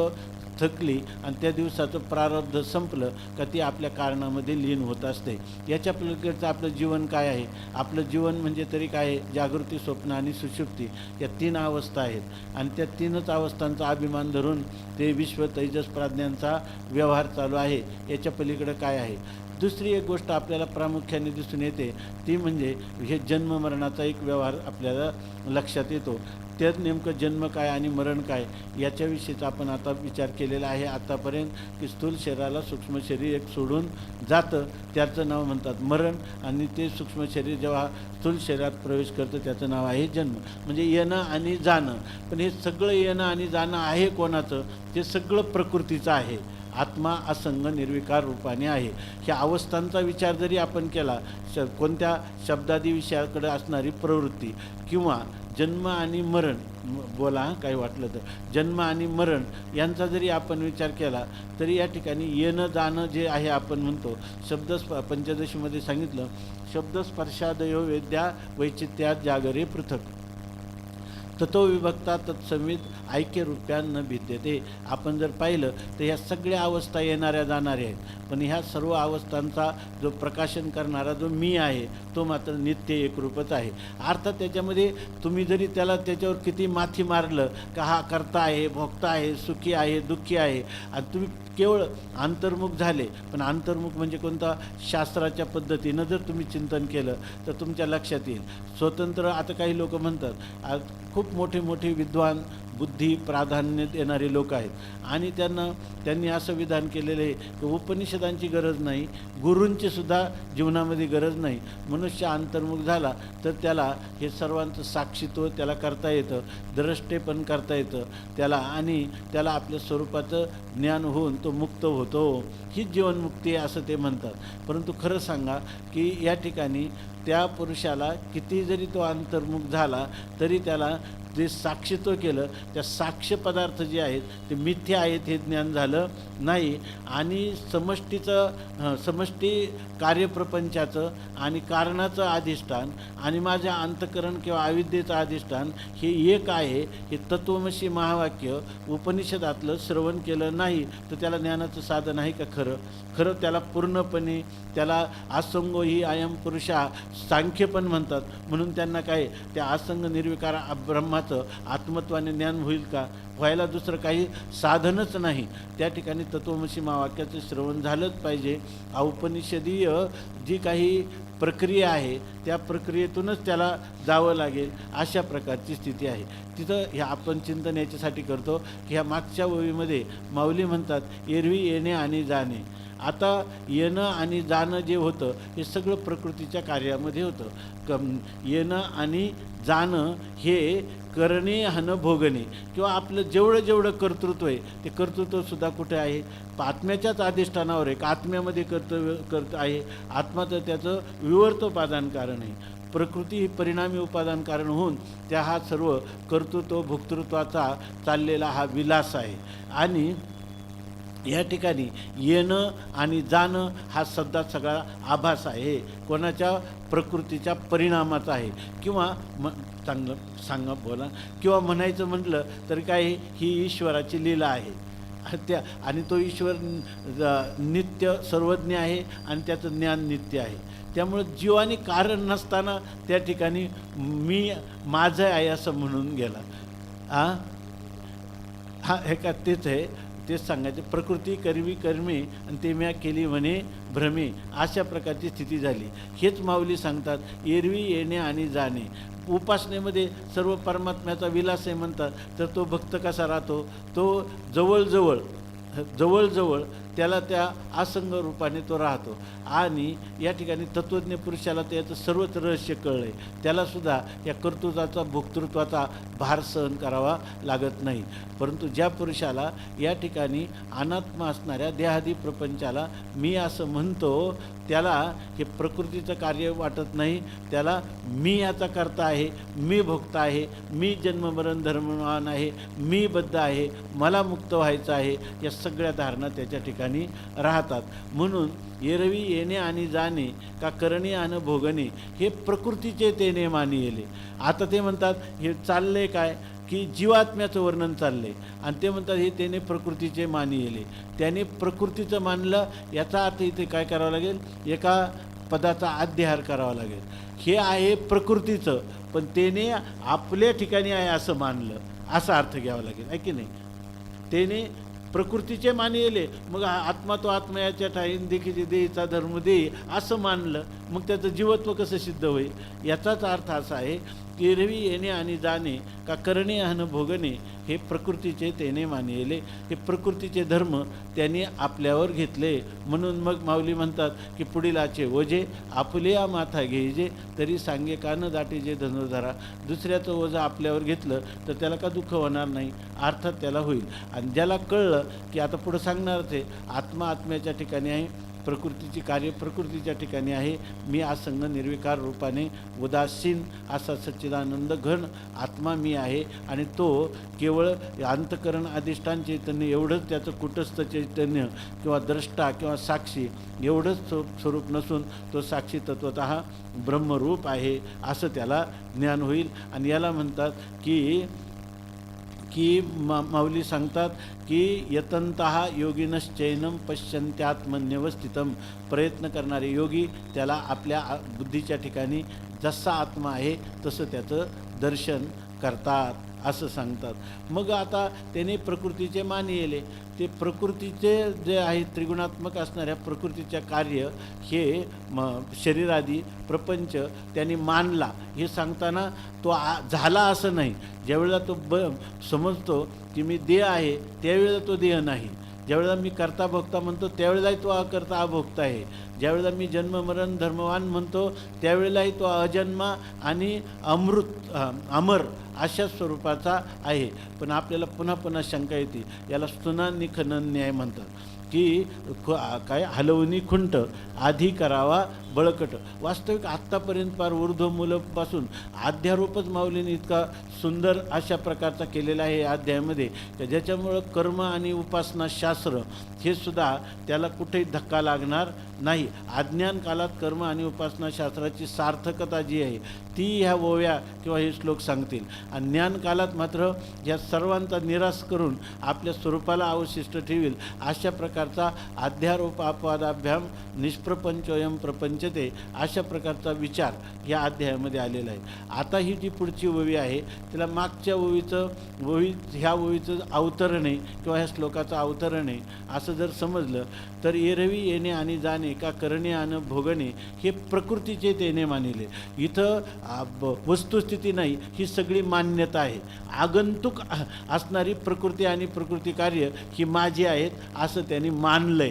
थकली आणि त्या दिवसाचं प्रारब्ध संपलं का ती आपल्या कारणामध्ये लीन होत असते. याच्या पलीकडचं आपलं जीवन काय आहे? आपलं जीवन म्हणजे तरी काय आहे? जागृती, स्वप्न आणि सुषुप्ती या तीन अवस्था आहेत आणि त्या तीनच अवस्थांचा अभिमान धरून ते विश्व तेजस प्राज्ञांचा व्यवहार चालू आहे. याच्या पलीकडं काय आहे? दुसरी एक गोष्ट आपल्याला प्रामुख्याने दिसून येते, ती म्हणजे हे जन्ममरणाचा एक व्यवहार आपल्याला लक्षात येतो. त्यात नेमकं जन्म काय आणि मरण काय याच्याविषयीचा आपण आता विचार केलेला आहे आतापर्यंत, की स्थूल शरीराला सूक्ष्म शरीर एक सोडून जातं, त्याचं नाव म्हणतात मरण, आणि ते सूक्ष्म शरीर जेव्हा स्थूल शरीरात प्रवेश करतं त्याचं नाव आहे जन्म. म्हणजे येणं आणि जाणं. पण हे सगळं येणं आणि जाणं आहे कोणाचं? ते सगळं प्रकृतीचं आहे. आत्मा असंग निर्विकार रूपाने आहे. ह्या अवस्थांचा विचार जरी आपण केला, कोणत्या शब्दादी विषयाकडे असणारी प्रवृत्ती, किंवा जन्म आणि मरण, बोला काही वाटलं तर, जन्म आणि मरण यांचा जरी आपण विचार केला तरी या ठिकाणी येणं जाणं जे आहे, आपण म्हणतो पंचदशीमध्ये सांगितलं, शब्दस्पर्शादयो वेद्या वैचित्यात जागरे पृथक ततो विभक्ता तत्समित ऐक्यरूप्यान न भिद्यते. आपण जर पाहिलं तर ह्या सगळ्या अवस्था येणाऱ्या जाणाऱ्या आहेत, पण ह्या सर्व अवस्थांचा जो प्रकाशन करणारा जो मी आहे तो मात्र नित्य एकरूपच आहे. अर्थात त्याच्यामध्ये तुम्ही जरी त्याला त्याच्यावर किती माथी मारलं का हा करता आहे, भोगता आहे, सुखी आहे, दुःखी आहे, आणि तुम्ही केवळ अंतर्मुख झाले, पण अंतर्मुख म्हणजे कोणता? शास्त्राच्या पद्धतीनं जर तुम्ही चिंतन केलं तर तुमच्या लक्षात येईल. स्वतंत्र, आता काही लोक म्हणतात, खूप मोठे मोठे विद्वान, बुद्धी प्राधान्य देणारे लोक आहेत, आणि त्यांनी असं विधान केलेलं आहे की उपनिषदांची गरज नाही, गुरूंची सुद्धा जीवनामध्ये गरज नाही. मनुष्य अंतर्मुख झाला तर त्याला हे सर्वांचं साक्षीत्व त्याला करता येतं, द्रष्टे पण करता येतं त्याला, आणि त्याला आपल्या स्वरूपाचं ज्ञान होऊन तो मुक्त होतो. हीच जीवनमुक्ती आहे असं ते म्हणतात. परंतु खरं सांगा की या ठिकाणी त्या पुरुषाला किती जरी तो अंतर्मुख झाला तरी त्याला जे साक्षीत्व केलं, त्या साक्ष्य पदार्थ जे आहेत ते मिथ्या आहेत हे ज्ञान झालं नाही. आणि समष्टी कार्यप्रपंचाचं आणि कारणाचं अधिष्ठान आणि माझ्या अंतःकरण किंवा अविद्येचं अधिष्ठान हे एक आहे, हे तत्वमसी महावाक्य उपनिषदातलं श्रवण केलं नाही तर त्याला ज्ञानाचं साधन आहे का? खरं त्याला पूर्णपणे त्याला असंगो ही अयम पुरुषा सांख्य पण म्हणतात, म्हणून त्यांना काय त्या असंग निर्विकार ब्रह्माचं आत्मत्वाने ज्ञान होईल का? व्हायला दुसरं काही साधनच नाही. त्या ठिकाणी तत्वमसी महावाक्याचं श्रवण झालंच पाहिजे. औपनिषदीय जी काही प्रक्रिया आहे त्या प्रक्रियेतूनच त्याला जावं लागेल, अशा प्रकारची स्थिती आहे. तिथं ह्या आपण चिंतन याच्यासाठी करतो की ह्या मागच्या ओळीमध्ये माऊली म्हणतात एरवी येणे आणि जाणे. आता येणं आणि जाणं जे होतं हे सगळं प्रकृतीच्या कार्यामध्ये होतं. येणं आणि जाणं हे करणे हन भोगणे, किंवा आपलं जेवढं कर्तृत्व आहे ते कर्तृत्वसुद्धा कुठे आहे? आत्म्याच्याच अधिष्ठानावर आहे. आत्म्यामध्ये कर्तव्य आहे. आत्मा तर त्याचं विवर्तोपादान कारण आहे. प्रकृती ही परिणामी उपादान कारण होऊन त्या हा सर्व कर्तृत्व भोक्तृत्वाचा चाललेला हा विलास आहे. आणि या ठिकाणी येणं आणि जाणं हा सध्या सगळा आभास आहे, कोणाच्या? प्रकृतीच्या परिणामाचा आहे. किंवा चांगलं सांगा बोला, किंवा म्हणायचं म्हटलं तर काय, ही ईश्वराची लीला आहे. आणि तो ईश्वर नित्य सर्वज्ञ आहे आणि त्याचं ज्ञान नित्य आहे. त्यामुळं जीवाने कारण नसताना त्या ठिकाणी मी माझं आहे असं म्हणून गेला. हे का तेच आहे, तेच सांगायचे. प्रकृती करवी कर्मे आणि ते म्या केली म्हणे भ्रमे, अशा प्रकारची स्थिती झाली. हेच माऊली सांगतात, एरवी येणे आणि जाणे. उपासनेमध्ये सर्व परमात्म्याचा विलास आहे म्हणतात, तर तो भक्त कसा राहतो? तो जवळजवळ त्याला त्या असंग रूपाने तो राहतो. आणि या ठिकाणी तत्त्वज्ञ पुरुषाला त्याचं सर्वच रहस्य कळलं आहे. त्यालासुद्धा या कर्तृत्वाचा भोक्तृत्वाचा भार सहन करावा लागत नाही. परंतु ज्या पुरुषाला या ठिकाणी अनात्मा असणाऱ्या देहादी प्रपंचाला मी असं म्हणतो, त्याला हे प्रकृतीचं कार्य वाटत नाही. त्याला मी याचा करता आहे, मी भोगता आहे, मी जन्ममरण धर्मवान आहे, मी बद्ध आहे, मला मुक्त व्हायचं आहे, या सगळ्या धारणा त्याच्या ठिकाणी राहतात. म्हणून एरवी येणे आणि जाणे का करणे आणि भोगणे हे प्रकृतीचे ते नेमाने येले. आता ते म्हणतात हे चालले काय की जीवात्म्याचं वर्णन चाललंय, आणि ते म्हणतात हे त्याने प्रकृतीचे मानी येले. त्याने प्रकृतीचं मानलं याचा अर्थ इथे काय करावं लागेल? एका पदाचा अध्याहार करावा लागेल. हे आहे प्रकृतीचं, पण त्याने आपल्या ठिकाणी आहे असं मानलं, असा अर्थ घ्यावा लागेल, आहे की नाही? त्याने प्रकृतीचे मानिले, मग हा आत्मा तो आत्मा याच्या ठाईन देखील देईचा धर्म देई असं मानलं, मग त्याचं जीवत्व कसं सिद्ध होईल? याचाच अर्थ असा आहे की एरवी येणे आणि जाणे का करणे आणि भोगणे हे प्रकृतीचे तेने मानिले, हे प्रकृतीचे धर्म त्यांनी आपल्यावर घेतले. म्हणून मग माऊली म्हणतात की पुढीलाचे ओझे आपुले या माथा घ्यायचे तरी सांगे कान दाटी जे धनुर्धरा. दुसऱ्याचं ओझं आपल्यावर घेतलं तर त्याला का दुःख होणार नाही? अर्थात त्याला होईल. आणि ज्याला कळलं की आता पुढं सांगणारच आहे, आत्मा आत्म्याच्या ठिकाणी आहे, प्रकृतीची कार्य प्रकृतीच्या ठिकाणी आहे, मी असंग निर्विकार रूपाने उदासीन असा सच्चिदानंद घन आत्मा मी आहे. आणि तो केवळ अंतकरण अधिष्ठान चैतन्य एवढंच त्याचं कुटस्थ चैतन्य किंवा द्रष्टा किंवा साक्षी एवढंच स्वरूप नसून तो साक्षी तत्वतः ब्रह्मरूप आहे असं त्याला ज्ञान होईल. आणि याला म्हणतात की माऊली सांगतात की यतंतः योगिनश्चैनम पश्यन्त्यात्मन्यवस्थितम. प्रयत्न करणारे योगी त्याला आपल्या बुद्धीच्या ठिकाणी जसा आत्मा आहे तसं त्याचं दर्शन करतात असं सांगतात. मग आता त्याने प्रकृतीचे मानिले, ते प्रकृतीचे जे आहे त्रिगुणात्मक असणाऱ्या प्रकृतीच्या कार्य हे शरीरादी प्रपंच त्यांनी मानला. हे सांगताना तो झाला असं नाही. ज्यावेळेला तो समजतो की मी देह आहे त्यावेळेला तो देह नाही. ज्यावेळेला मी करता भोगता म्हणतो त्यावेळेलाही तो अकर्ता अभोगता आहे. ज्यावेळेला मी जन्ममरण धर्मवान म्हणतो त्यावेळेलाही तो अजन्मा आणि अमर अशा स्वरूपाचा आहे. पण आपल्याला पुन्हा पुन्हा शंका येते, याला स्तुनानी खनन न्याय म्हणतात की काय हलवणी खुंट आधी करावा बळकट. वास्तविक आत्तापर्यंत पार ऊर्ध्व मूलपासून अध्यारोपच माऊलीने इतका सुंदर अशा प्रकारचा केलेला आहे या अध्यायामध्ये की ज्याच्यामुळं कर्म आणि उपासना शास्त्र हे सुद्धा त्याला कुठेही धक्का लागणार नाही. अज्ञान कालात कर्म आणि उपासना शास्त्राची सार्थकता जी आहे ती ह्या ओव्या किंवा हे श्लोक सांगतील. आणि ज्ञानकालात मात्र या सर्वांचा निराश करून आपल्या स्वरूपाला अवशिष्ट ठेवील अशा प्रकारचा अध्यारोप अपवादाभ्याम निष्प्रपंचोयम प्रपंचते अशा प्रकारचा विचार या अध्यायामध्ये आलेला आहे. आता ही जी पुढची ओवी आहे तिला मागच्या ह्या ओवीचं अवतरण आहे किंवा ह्या श्लोकाचं अवतरण आहे असं जर समजलं तर एरवी येणे आणि जाणे का करणे आणि भोगणे हे प्रकृतीचे तेने मानिले. इथं वस्तुस्थिती नाही, ही सगळी मान्यता आहे. आगंतुक असणारी प्रकृती आणि प्रकृती कार्य ही माझी आहेत असं त्यांनी मानलं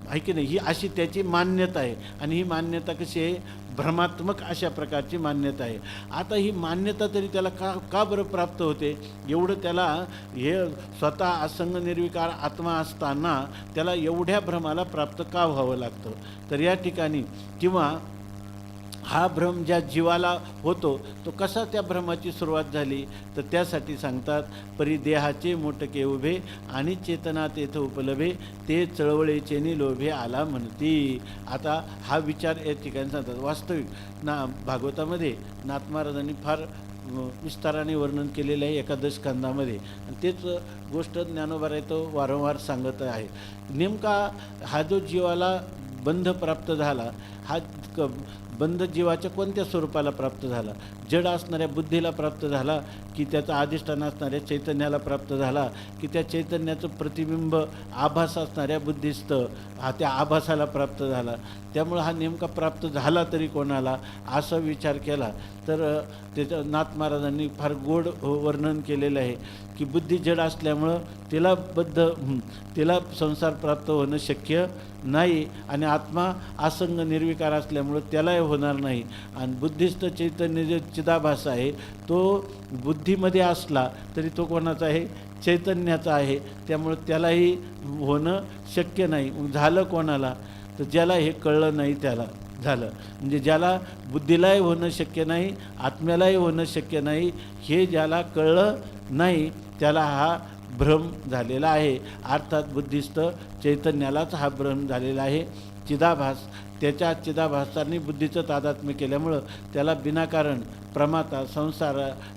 आहे की नाही. ही अशी त्याची मान्यता आहे. आणि ही मान्यता कशी आहे? भ्रमात्मक अशा प्रकारची मान्यता आहे. आता ही मान्यता तरी त्याला का बरं प्राप्त होते? एवढं त्याला हे स्वतः असंग निर्विकार आत्मा असताना त्याला एवढ्या भ्रमाला प्राप्त का व्हावं लागतं? तर या ठिकाणी किंवा हा भ्रम ज्या जीवाला होतो तो कसा त्या भ्रमाची सुरुवात झाली तर त्यासाठी सांगतात परिदेहाचे मोटके उभे आणि चेतना तेथ उपलभे ते चळवळीचे लोभे आला म्हणती. आता हा विचार या ठिकाणी सांगतात. वास्तविक भागवतामध्ये नाथ महाराजांनी फार विस्ताराने वर्णन केलेलं आहे एकादश स्कंदामध्ये. आणि तेच गोष्ट ज्ञानोबा तो वारंवार सांगत आहे. नेमका हा जो जीवाला बंध प्राप्त झाला हा बंध जीवाच्या कोणत्या स्वरूपाला प्राप्त झाला? जड असणाऱ्या बुद्धीला प्राप्त झाला की त्याचा अधिष्ठान असणाऱ्या चैतन्याला प्राप्त झाला की त्या चैतन्याचं प्रतिबिंब आभास असणाऱ्या बुद्धिस्त त्या आभासाला प्राप्त झाला? त्यामुळं हा नेमका प्राप्त झाला तरी कोणाला असा विचार केला तर त्याच्या नाथ महाराजांनी फार गोड वर्णन केलेलं आहे की बुद्धी जड असल्यामुळं तिला संसार प्राप्त होणं शक्य नाही. आणि आत्मा असंग निर्विकार असल्यामुळं त्यालाही होणार नाही. आणि बुद्धिस्त चैतन्य जे चिदाभास आहे तो बुद्धीमध्ये असला तरी तो कोणाचा आहे? चैतन्याचा आहे. त्यामुळं त्यालाही होणं शक्य नाही. झालं कोणाला? तर ज्याला हे कळलं नाही त्याला झालं. म्हणजे ज्याला बुद्धीलाही होणं शक्य नाही आत्म्यालाही होणं शक्य नाही हे ज्याला कळलं नाही त्याला हा भ्रम झालेला आहे. अर्थात बुद्धिस्त चैतन्यालाच हा भ्रम झालेला आहे. चिदाभास, त्याच्या चिदाभासाने बुद्धीचं तादात्म्य केल्यामुळं त्याला बिनाकारण प्रमाता,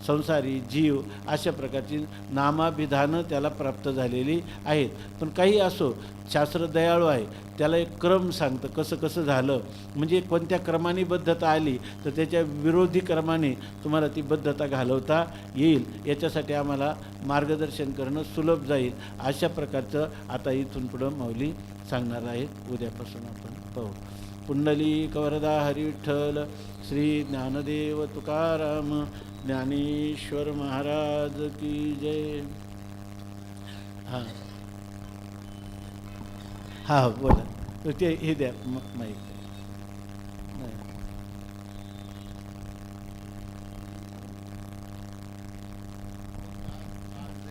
संसारी, जीव अशा प्रकारची नामाभिधानं त्याला प्राप्त झालेली आहेत. पण काही असो, शास्त्र दयाळू आहे, त्याला एक क्रम सांगतं कसं कसं झालं, म्हणजे कोणत्या क्रमाने बद्धता आली तर त्याच्या विरोधी क्रमाने तुम्हाला ती बद्धता घालवता येईल. याच्यासाठी आम्हाला मार्गदर्शन करणं सुलभ जाईल. अशा प्रकारचं आता इथून पुढं माऊली सांगणार आहेत. उद्यापासून आपण पाहू. पुंडलिक वरदा हरी विठ्ठल, श्री ज्ञानदेव तुकाराम, ज्ञानेश्वर महाराज की जय. हां हां बोला. ते हे द्या माहीत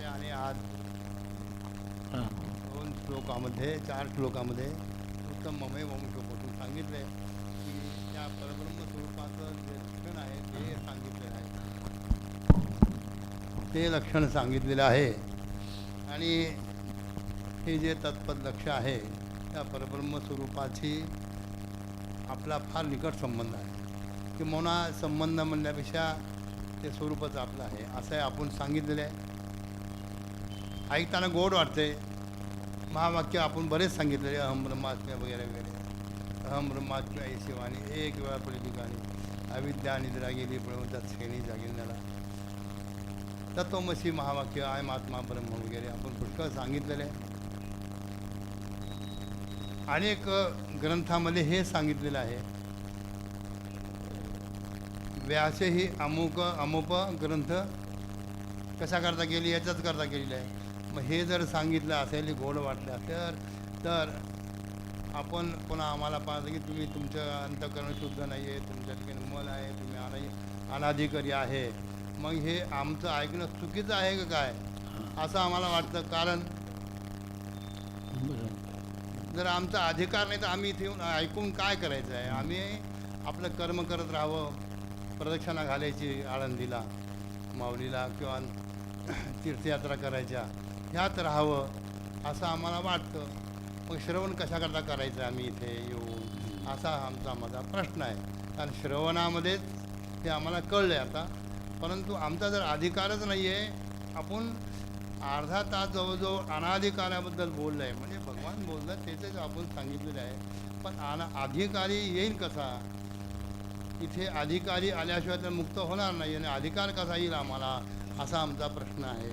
आणि आज हां 4 श्लोकामध्ये उत्तम ममय वंशोपासून सांगितले की त्या परब्रह्म स्वरूपाचं जे लक्षण आहे ते सांगितलेलं आहे, ते लक्षण सांगितलेलं आहे. आणि हे जे तत्पद लक्ष आहे त्या परब्रह्म स्वरूपाची आपला फार निकट संबंध आहे, की मोना संबंध म्हणण्यापेक्षा ते स्वरूपच आपलं आहे असं आपण सांगितलेलं आहे. ऐकताना गोड वाटते. महावाक्य आपण बरेच सांगितलेले, अहम ब्रह्मात्म्य वगैरे वगैरे. अहम ब्रह्मात्म्य आई शिवानी, एक वेळा पडली ठिकाणी अविद्या निद्रा गेली प्रवतात श्रेणी जागिरण्याला. तत्वमसी महावाक्य, आय महात्मा ब्रह्म वगैरे आपण पुष्कळ सांगितलेले. अनेक ग्रंथामध्ये हे सांगितलेलं आहे. व्यासे ही अमुप ग्रंथ कशा करता गेली याच्याच करता केलेलं आहे. मग हे जर सांगितलं असेल, गोड वाटलं असेल तर आपण पुन्हा आम्हाला पाहतो की तुम्ही तुमचं अंतःकरण शुद्ध नाही आहे, तुमच्या ठिकाणी मल आहे, तुम्ही अनाधिकारी आहे. मग हे आमचं ऐकणं चुकीचं आहे का काय असं आम्हाला वाटतं. कारण जर आमचा अधिकार नाही तर आम्ही इथे येऊन ऐकून काय करायचं आहे. आम्ही आपलं कर्म करत राहावं, प्रदक्षिणा घालायची आळंदीला, माऊलीला किंवा तीर्थयात्रा करायच्या, ह्यात राहावं असं आम्हाला वाटतं. मग श्रवण कशाकरता करायचं आम्ही इथे येऊन, असा आमचा माझा प्रश्न आहे. कारण श्रवणामध्येच हे आम्हाला कळलं आहे आता. परंतु आमचा जर अधिकारच नाही आहे, आपण अर्धा तास जवळजवळ अनाधिकाराबद्दल बोललं आहे. म्हणजे भगवान बोललं तेच आपण सांगितलेलं आहे. पण अधिकारी येईल कसा? इथे अधिकारी आल्याशिवाय तर मुक्त होणार नाही, आणि अधिकार कसा येईल आम्हाला असा आमचा प्रश्न आहे.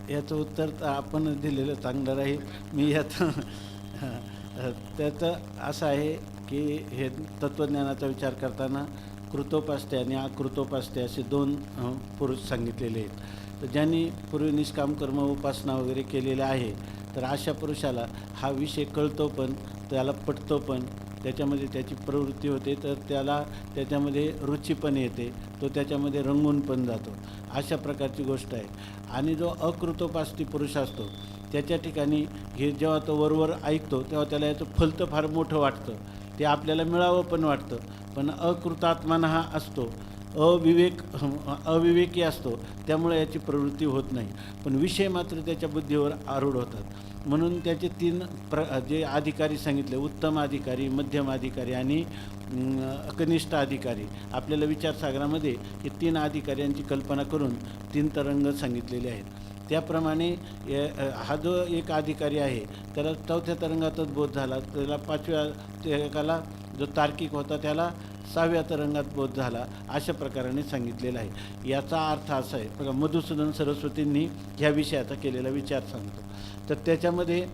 याचं उत्तर तर आपण दिलेलं चांगलं राहील. मी याचं त्याचं असं आहे की हे तत्त्वज्ञानाचा विचार करताना कृतोपास्ते आणि अकृतोपास्ते असे 2 पुरुष सांगितलेले आहेत. तर ज्यांनी पूर्वी निष्काम कर्म उपासना वगैरे केलेलं आहे, तर अशा पुरुषाला हा विषय कळतो, पण त्याला पटतो, पण त्याच्यामध्ये त्याची प्रवृत्ती होते, तर त्याला त्याच्यामध्ये रुची पण येते, तो त्याच्यामध्ये रंगून पण जातो. अशा प्रकारची गोष्ट आहे. आणि जो अकृतोपास्ती पुरुष असतो त्याच्या ठिकाणी हे जेव्हा तो वरवर ऐकतो तेव्हा त्याला याचं फल तर फार मोठं वाटतं, ते आपल्याला मिळावं पण वाटतं. पण अकृतात्मान हा असतो, अविवेकी असतो, त्यामुळे याची प्रवृत्ती होत नाही. पण विषय मात्र त्याच्या बुद्धीवर आरूढ होतात. म्हणून त्याचे 3 जे अधिकारी सांगितले, उत्तम अधिकारी, मध्यम अधिकारी आणि कनिष्ठ अधिकारी. आपल्याला विचारसागरामध्ये हे 3 अधिकाऱ्यांची कल्पना करून 3 तरंग सांगितलेले आहेत. त्याप्रमाणे हा जो एक अधिकारी आहे त्याला 4थ्या तरंगातच बोध झाला, त्याला 5व्या एकाला जो तार्किक होता त्याला 6व्या तरंगात बोध झाला, अशा प्रकाराने सांगितलेला आहे. याचा अर्थ असा आहे बघा, मधुसूदन सरस्वतींनी ह्या विषयाचा केलेला विचार सांगतो. तर त्याच्यामध्ये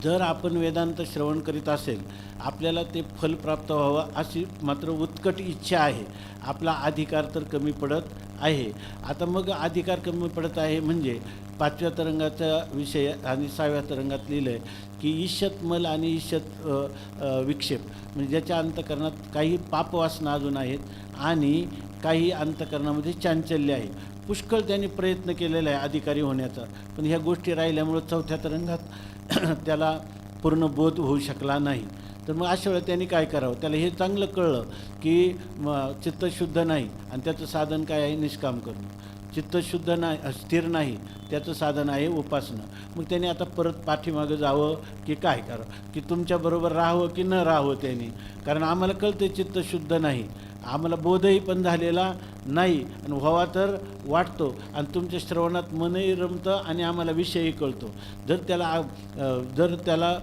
जर आपण वेदांत श्रवण करीत असेल, आपल्याला ते फल प्राप्त व्हावं अशी मात्र उत्कट इच्छा आहे. आपला अधिकार तर कमी पडत आहे. आता मग अधिकार कमी पडत आहे म्हणजे 5व्या तरंगाचा विषय आणि 6व्या तरंगात लिहिलं आहे की ईशत मल आणि ईशत विक्षेप, म्हणजे ज्याच्या अंतकरणात काही पापवासना अजून आहेत आणि काही अंतकरणामध्ये चांचल्य आहे. पुष्कळ त्यांनी प्रयत्न केलेला आहे अधिकारी होण्याचा, पण ह्या गोष्टी राहिल्यामुळं 4थ्या तरंगात त्याला पूर्ण बोध होऊ शकला नाही. तर मग अशा वेळेला त्यांनी काय करावं? त्याला हे चांगलं कळलं की चित्त शुद्ध नाही आणि त्याचं साधन काय आहे? निष्काम करणं. चित्तशुद्ध नाही, स्थिर नाही, त्याचं साधन आहे उपासना. मग त्याने आता परत पाठीमागं जावं की काय करावं, की तुमच्याबरोबर राहावं की न राहावं त्यांनी. कारण आम्हाला कळते चित्तशुद्ध नाही, आम्हाला बोधही पण झालेला नाही आणि व्हावा तर वाटतो, आणि तुमच्या श्रवणात मनही रमतं आणि आम्हाला विषयही कळतो. जर त्याला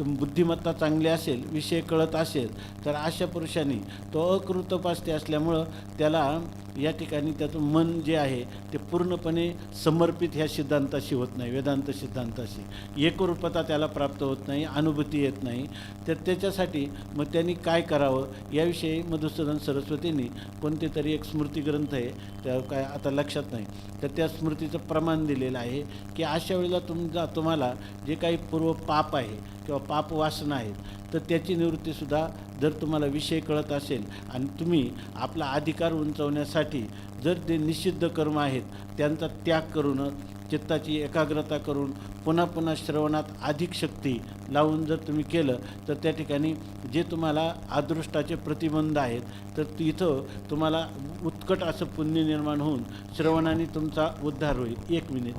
बुद्धिमत्ता चांगली असेल, विषय कळत असेल, तर अशा पुरुषांनी तो अकृतोपास्ती असल्यामुळं त्याला या ठिकाणी त्याचं मन जे आहे ते पूर्णपणे समर्पित ह्या सिद्धांताशी होत नाही, वेदांत सिद्धांताशी. एकरूपता त्याला प्राप्त होत नाही, अनुभूती येत नाही. तर त्याच्यासाठी मग त्यांनी काय करावं याविषयी मधुसूदन सरस्वतींनी कोणते तरी एक स्मृतिग्रंथ आहे, त्या काय आता लक्षात नाही, तर त्या स्मृतीचं प्रमाण दिलेलं आहे की अशा वेळेला तुम्हाला जे काही पूर्व पाप आहे किंवा पाप वासना आहेत, तर त्याची निवृत्तीसुद्धा जर तुम्हाला विषय कळत असेल आणि तुम्ही आपला अधिकार उंचवण्यासाठी जर ते निषिद्ध कर्म आहेत त्यांचा त्याग करून चित्ताची एकाग्रता करून पुन्हा पुन्हा श्रवणात अधिक शक्ती लावून जर तुम्ही केलं, तर त्या ठिकाणी जे तुम्हाला अदृष्टाचे प्रतिबंध आहेत, तर तिथं तुम्हाला उत्कट असं पुण्य निर्माण होऊन श्रवणाने तुमचा उद्धार होईल. 1 मिनिट.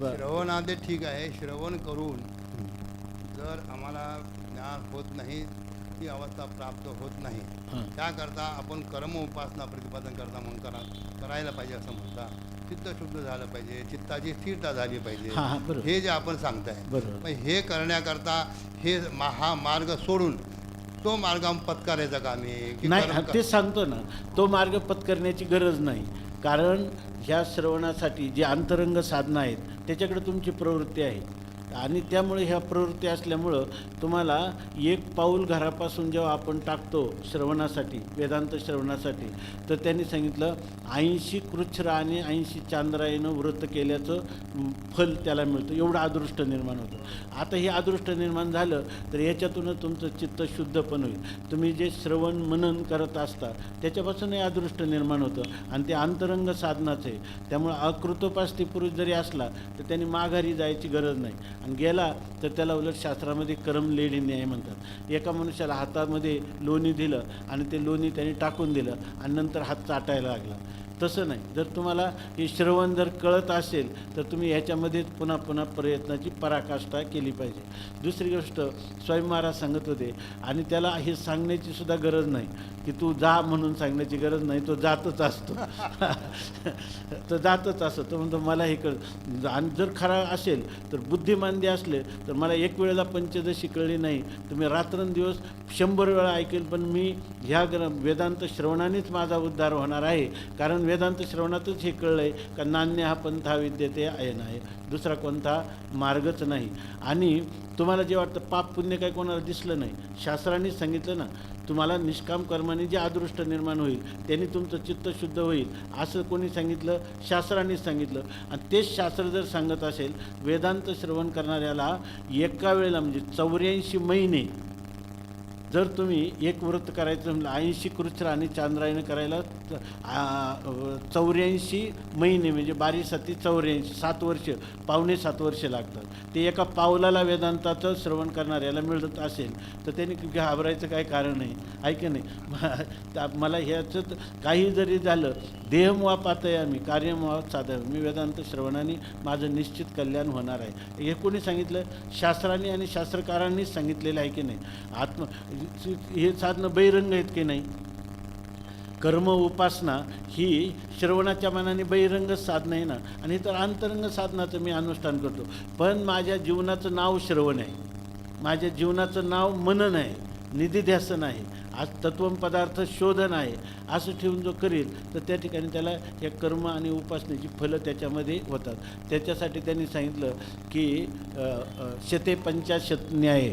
श्रवणादे ठीक आहे, श्रवण करून जर आम्हाला ज्ञान होत नाही, ती अवस्था प्राप्त होत नाही, त्याकरता आपण कर्म उपासना प्रतिपादन करता म्हणून करायला पाहिजे असं म्हणतात. चित्त शुद्ध झालं पाहिजे, चित्ताची स्थिरता झाली पाहिजे, हे जे आपण सांगताय. पण हे करण्याकरता हा मार्ग सोडून तो मार्ग पत्करायचा का आम्ही नाही? ते सांगतो ना, तो मार्ग पत्करण्याची गरज नाही. कारण ह्या श्रवणासाठी जी अंतरंग साधना आहेत त्याच्याकडे तुमची प्रवृत्ती आहे, आणि त्यामुळे ह्या प्रवृत्ती असल्यामुळं तुम्हाला एक पाऊल घरापासून जेव्हा आपण टाकतो श्रवणासाठी, वेदांत श्रवणासाठी, तर त्यांनी सांगितलं 80 कृच्छ्र आणि 80 चांद्रायनं व्रत केल्याचं फल त्याला मिळतं, एवढं अदृष्ट निर्माण होतं. आता हे अदृष्ट निर्माण झालं तर याच्यातूनच तुमचं चित्त शुद्ध पण होईल. तुम्ही जे श्रवण मनन करत असता त्याच्यापासूनही अदृष्ट निर्माण होतं, आणि ते अंतरंग साधनाचं आहे. त्यामुळं अकृतोपास्ती पुरुष जरी असला तर त्यांनी माघारी जायची गरज नाही, आणि गेला तर त्याला उलट शास्त्रामध्ये करम लेडी न्याय म्हणतात. एका मनुष्याला हातामध्ये लोणी दिलं आणि ते लोणी त्यांनी टाकून दिलं आणि नंतर हात चाटायला लागला. तसं नाही. जर तुम्हाला हे श्रवण जर कळत असेल तर तुम्ही ह्याच्यामध्येच पुन्हा पुन्हा प्रयत्नाची पराकाष्ठा केली पाहिजे. दुसरी गोष्ट स्वामी महाराज सांगत होते, आणि त्याला हे सांगण्याची सुद्धा गरज नाही की तू जा म्हणून सांगण्याची गरज नाही, तो जातच असतो. तो जातच असतो. तो म्हणतो मला हे कळ, आणि जर खरा असेल तर बुद्धिमांद्य असले तर मला एक वेळेला पंचदशी कळली नाही, तर मी रात्रंदिवस 100 वेळा ऐकेल, पण मी ह्या वेदांत श्रवणानेच माझा उद्धार होणार आहे. कारण वेदांत श्रवणातच हे कळलं आहे का नान्य हा पंथा विद्यते अयन आहे, दुसरा कोणता मार्गच नाही. आणि तुम्हाला जे वाटतं पाप पुण्य काही कोणाला दिसलं नाही, शास्त्रांनीच सांगितलं ना, तुम्हाला निष्काम कर्माने जे अदृष्ट निर्माण होईल त्यांनी तुमचं चित्त शुद्ध होईल, असं कोणी सांगितलं? शास्त्रांनीच सांगितलं. आणि तेच शास्त्र जर सांगत असेल, वेदांत श्रवण करणाऱ्याला एका वेळेला म्हणजे 84 महिने जर तुम्ही एक व्रत करायचं म्हणलं, 80 कृच्छ्र आणि चांद्रायण करायला 84 महिने म्हणजे 12×7 84, 7 वर्ष, पावणे 7 वर्ष लागतात. ते एका पावलाला वेदांताचं श्रवण करणाऱ्याला मिळत असेल तर त्यांनी घाबरायचं काही कारण नाही, आहे की नाही? मला ह्याचं काही जरी झालं, देहमोहा पाहतंय आम्ही, कार्यमोहा साधं, मी वेदांत श्रवणाने माझं निश्चित कल्याण होणार आहे. हे कोणी सांगितलं? शास्त्रांनी आणि शास्त्रकारांनीच सांगितलेलं आहे की नाही? हे साधनं बहिरंग आहेत की नाही? कर्म उपासना ही श्रवणाच्या मनाने बहिरंग साधनं आहे ना, आणि तर अंतरंग साधनाचं मी अनुष्ठान करतो. पण माझ्या जीवनाचं नाव श्रवण आहे, माझ्या जीवनाचं नाव मनन आहे, निधिध्यासन आहे, आज तत्वम पदार्थ शोधन आहे, असं ठेवून जो करेल तर त्या ठिकाणी त्याला या कर्म आणि उपासनेची फलं त्याच्यामध्ये होतात. त्याच्यासाठी त्यांनी सांगितलं की 150 न्याय,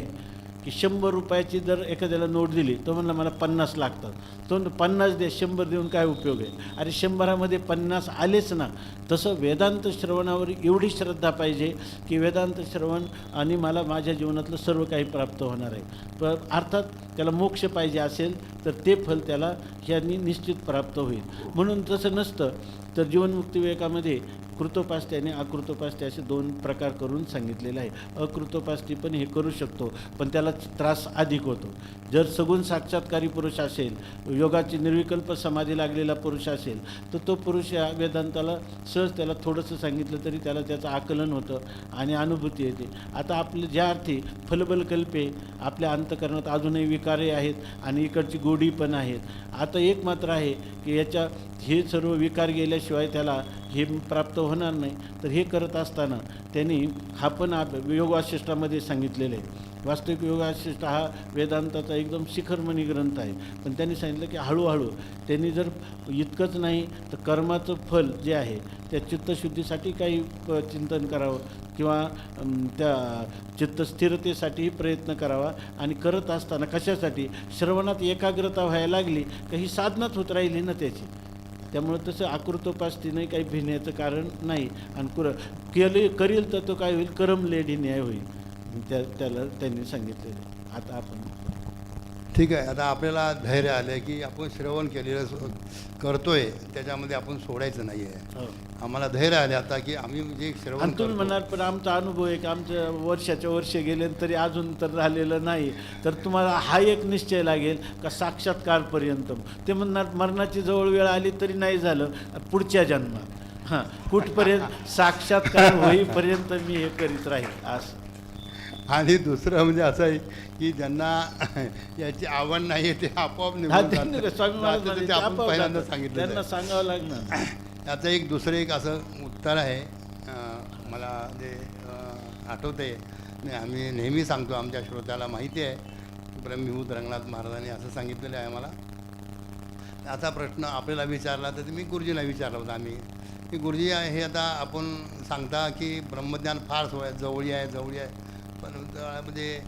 की 100 रुपयाची जर एखाद्याला नोट दिली तो म्हणला मला 50 लागतात, तो 50 दे, 100 देऊन काय उपयोग आहे? अरे 100मध्ये 50 आलेच ना. तसं वेदांत श्रवणावर एवढी श्रद्धा पाहिजे की वेदांत श्रवण आणि मला माझ्या जीवनातलं सर्व काही प्राप्त होणार आहे. पण अर्थात त्याला मोक्ष पाहिजे असेल तर ते फल त्याला ह्यांनी निश्चित प्राप्त होईल. म्हणून तसं नसतं तर जीवनमुक्ती विवेकामध्ये कृतोपास्ती आणि अकृतोपास्ती असे 2 प्रकार करून सांगितलेले आहे. अकृतोपास्ती पण हे करू शकतो, पण त्याला त्रास अधिक होतो. जर सगुण साक्षात्कारी पुरुष असेल, योगाची निर्विकल्प समाधी लागलेला पुरुष असेल, तर तो पुरुष या वेदांताला सहज त्याला थोडंसं सांगितलं तरी त्याला त्याचं आकलन होतं आणि अनुभूती येते. आता आपले ज्या अर्थी फलबलकल्पे आपल्या अंतःकरणात अजूनही विकारही आहेत आणि इकडची गोडी पण आहेत. आता एक मात्र आहे की याच्या हे सर्व विकार गेल्याशिवाय त्याला हे प्राप्त होणार नाही. तर हे करत असताना त्यांनी हा पण योगवासिष्ठामध्ये सांगितलेलं आहे. वास्तविक योगवासिष्ठ हा वेदांताचा एकदम शिखरमणी ग्रंथ आहे. पण त्यांनी सांगितलं की हळूहळू त्यांनी जर इतकंच नाही तर कर्माचं फल जे आहे त्या चित्तशुद्धीसाठी काही चिंतन करावं किंवा त्या चित्तस्थिरतेसाठीही प्रयत्न करावा. आणि करत असताना कशासाठी श्रवणात एकाग्रता व्हायला लागली का ही साधनाच होत राहिली ना त्याची. त्यामुळं तसं आकृतोपास्तीने काही भिण्याचं कारण नाही. आणि करील तर तो काय होईल, करमलेडी न्याय होईल. त्याला त्यांनी सांगितलेलं. आता आपण ठीक आहे. आता आपल्याला धैर्य आलं की आपण श्रवण केलेलं करतोय त्याच्यामध्ये आपण सोडायचं नाही आहे. आम्हाला धैर्य आले आता की आम्ही जे श्रवण आणि तुम्ही करतो, म्हणाल पण आमचा अनुभव आहे की आमच्या वर्षाच्या वर्ष गेले तरी अजून तर झालेलं नाही. तर तुम्हाला हा एक निश्चय लागेल का साक्षात्कारपर्यंत. ते म्हणणार मरणाची जवळ वेळ आली तरी नाही झालं, पुढच्या जन्मात हां कुठपर्यंत साक्षात्कार होईपर्यंत मी हे करीत राहील असं. आणि दुसरं म्हणजे असं आहे की ज्यांना याची आवड नाही आहे ते आपोआप निघून जातात. स्वामी महाराज जातात, म्हणाले, ते आपण आपोआप पहिल्यांदा जातात. सांगितलं त्यांना सांगावं लागणार. याचं एक दुसरं एक असं उत्तर आहे. मला जे आठवतं आहे, आम्ही नेहमी सांगतो, आमच्या श्रोत्याला माहिती आहे की ब्रह्मविभूत रंगनाथ महाराजांनी असं सांगितलेलं आहे मला. याचा प्रश्न आपल्याला विचारला तर मी गुरुजीला विचारला होता आम्ही की गुरुजी हे आता आपण सांगता की ब्रह्मज्ञान फार जवळी आहे, पण म्हणजे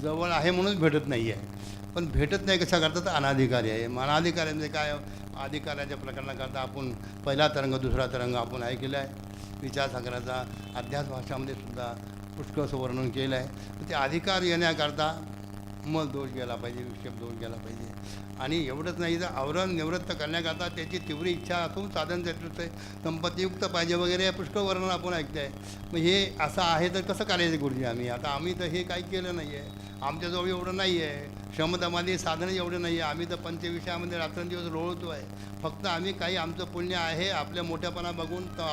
जवळ आहे म्हणून भेटत नाही आहे. पण भेटत नाही कशा करता तर अनाधिकारी आहे. अनाधिकारी म्हणजे काय, अधिकाराच्या प्रकरणाकरता आपण पहिला तरंग दुसरा तरंग आपण ऐकलेला आहे. विचारसागराचा अध्यास भाषामध्ये सुद्धा पुष्कळचं वर्णन केलं आहे. तर ते अधिकार येण्याकरता मल दोष गेला पाहिजे, विक्षेप दोष गेला पाहिजे. आणि एवढंच नाही तर आवरण निवृत्त करण्याकरता त्याची तीव्र इच्छा असून साधन त्याचं संपत्तीयुक्त पाहिजे वगैरे पुष्कळ वर्णन आपण ऐकतं आहे. मग हे असं आहे तर कसं करायचं गुरुजी आम्ही तर हे काही केलं नाही आहे. आमच्याजवळ एवढं नाही आहे, क्षमतामध्ये साधनं एवढं नाही आहे. आम्ही तर पंचविषयामध्ये रात्रंदिवस लोळतो आहे. फक्त आम्ही काही आमचं पुण्य आहे आपल्या मोठ्यापणा बघून तर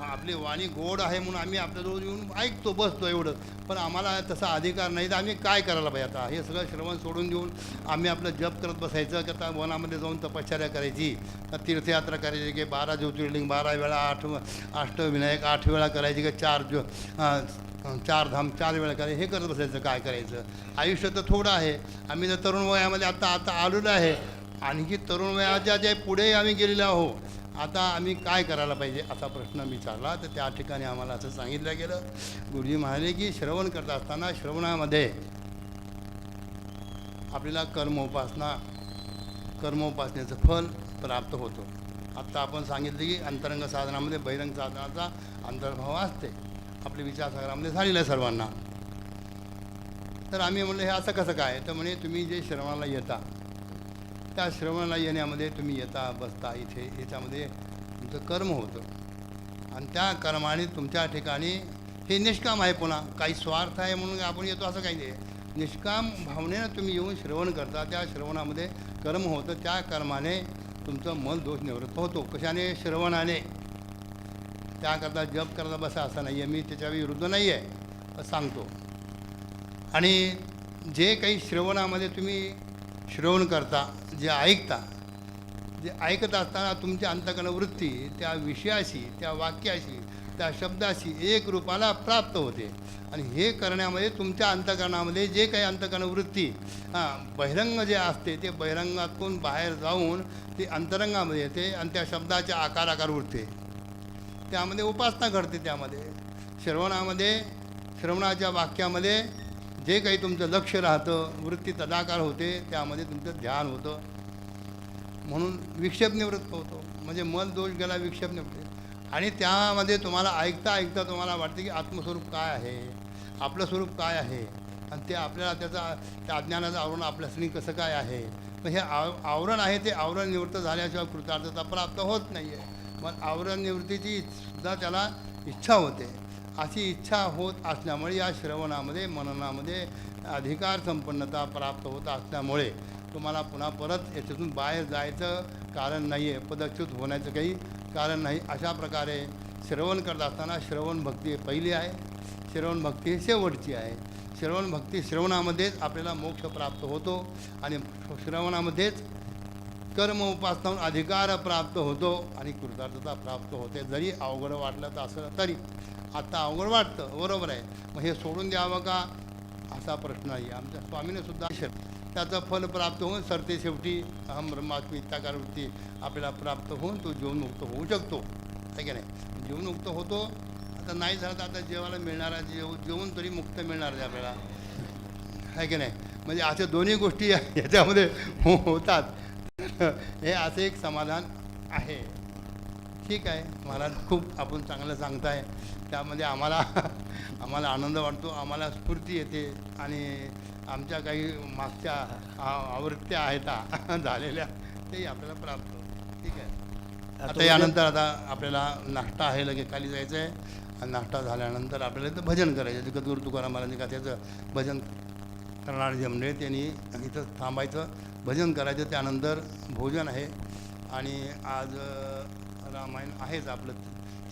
आपली वाणी गोड आहे म्हणून आम्ही आपल्याजवळ येऊन ऐकतो बसतो एवढंच. पण आम्हाला तसा अधिकार नाही तर आम्ही काय करायला पाहिजे. आता हे सगळं श्रवण सोडून देऊन आम्ही आपलं जप करत बसायचं की आता वनामध्ये जाऊन तपश्चर्या करायची, तीर्थयात्रा करायची की 12 ज्योतिर्लिंग 12 वेळा 8 8 वेळा करायची की 4 धाम 4 वेळा करायचं, हे करत बसायचं. काय करायचं, आयुष्य तर थोडं आहे. आम्ही तर तरुण वयामध्ये आता आलेलो आहे. आणखी तरुण वयाच्या जे पुढे आम्ही गेलेलो आहो. आता आम्ही काय करायला पाहिजे असा प्रश्न विचारला. तर त्या ठिकाणी आम्हाला असं सांगितलं गेलं, गुरुजी म्हणाले की श्रवण करत असताना श्रवणामध्ये आपल्याला कर्मोपासनेचं फल प्राप्त होतो. आत्ता आपण सांगितलं की अंतरंग साधनामध्ये बहिरंग साधनाचा अंतर्भाव असते. आपल्या विचारसागरामध्ये झालेलं आहे सर्वांना. तर आम्ही म्हणलं हे असं कसं काय, तर म्हणे तुम्ही जे श्रवणाला येता त्या श्रवणाला येण्यामध्ये तुम्ही येता बसता इथे, याच्यामध्ये तुमचं कर्म होतं आणि त्या कर्माने तुमच्या ठिकाणी हे निष्काम आहे. पुन्हा काही स्वार्थ आहे म्हणून आपण येतो असं काही नाही. निष्काम भावनेनं तुम्ही येऊन श्रवण करता, त्या श्रवणामध्ये कर्म होतं. त्या कर्माने तुमचं मन दोष निवृत्त होतो. कशाने, श्रवणाने. त्याकरता जप करता बसा असं नाही आहे, मी त्याच्या विरुद्ध नाही आहे सांगतो. आणि जे काही श्रवणामध्ये तुम्ही श्रवण करता, जे ऐकता, जे ऐकत असताना तुमच्या अंतःकरण वृत्ती त्या विषयाशी, त्या वाक्याशी, त्या शब्दाशी एक रूपाला प्राप्त होते. आणि हे करण्यामध्ये तुमच्या अंतःकरणामध्ये जे काही अंतःकरण वृत्ती बहिरंग जे असते ते बहिरंगातून बाहेर जाऊन ते अंतरंगामध्ये येते आणि त्या शब्दाच्या आकार उरते. त्यामध्ये उपासना घडते. त्यामध्ये श्रवणाच्या वाक्यामध्ये जे काही तुमचं लक्ष राहतं, वृत्ती तदाकार होते, त्यामध्ये तुमचं ध्यान होतं. म्हणून विक्षेप निवृत्त होतो. म्हणजे मन दोष गेला, विक्षेप निवृत्त. आणि त्यामध्ये तुम्हाला ऐकता तुम्हाला वाटते की आत्मस्वरूप काय आहे, आपलं स्वरूप काय आहे, आणि ते आपल्याला त्या अज्ञानाचं आवरण आपल्यासाठी कसं काय आहे. तर हे आवरण आहे, ते आवरण निवृत्त झाल्याशिवाय कृतार्थता प्राप्त होत नाही आहे. मग आवरण निवृत्तीची सुद्धा त्याला इच्छा होते. अशी इच्छा होत असल्यामुळे या श्रवणामध्ये मननामध्ये अधिकार संपन्नता प्राप्त होत असल्यामुळे तुम्हाला पुन्हा परत याच्यातून बाहेर जायचं कारण नाही आहे, पदच्युत होण्याचं काही कारण नाही. अशा प्रकारे श्रवण करत असताना श्रवण भक्ती पहिली आहे, श्रवण भक्ती ही शेवटची आहे. श्रवण भक्ती श्रवणामध्येच आपल्याला मोक्ष प्राप्त होतो आणि श्रवणामध्येच कर्म उपासनाहून अधिकार प्राप्त होतो आणि कृतार्थता प्राप्त होते. जरी अवघड वाटलं तर असं तरी आता अवघड वाटतं, बरोबर आहे, मग हे सोडून द्यावं का असा प्रश्न आहे. आमच्या स्वामीने सुद्धा त्याचं फल प्राप्त होऊन सरते शेवटी अहम ब्रह्मास्मी इत्याकार वृत्ती आपल्याला प्राप्त होऊन तो जीवनमुक्त होऊ शकतो, आहे की नाही. जीवनमुक्त होतो. आता नाही झालं तर आता जेवायला मिळणारा जेवून तरी मुक्त मिळणार आहे आपल्याला, आहे की नाही. म्हणजे अशा दोन्ही गोष्टी याच्यामध्ये होतात. हे असं एक समाधान आहे. ठीक आहे महाराज, खूप आपण चांगलं सांगताय. त्यामध्ये आम्हाला आनंद वाटतो, आम्हाला स्फूर्ती येते आणि आमच्या काही मागच्या आवृत्त्या आहेत झालेल्या तेही आपल्याला प्राप्त होतं. ठीक आहे. आता यानंतर आता आपल्याला नाश्ता आहे, लगेच खाली जायचं आहे आणि नाश्ता झाल्यानंतर आपल्याला इथं भजन करायचं. जगद्गुरू तुकाराम महाराजांनी का त्याचं भजन करणारे जे मंडळी त्यांनी इथं थांबायचं, भजन करायचं. त्यानंतर भोजन आहे आणि आज रामायण आहेच आपलं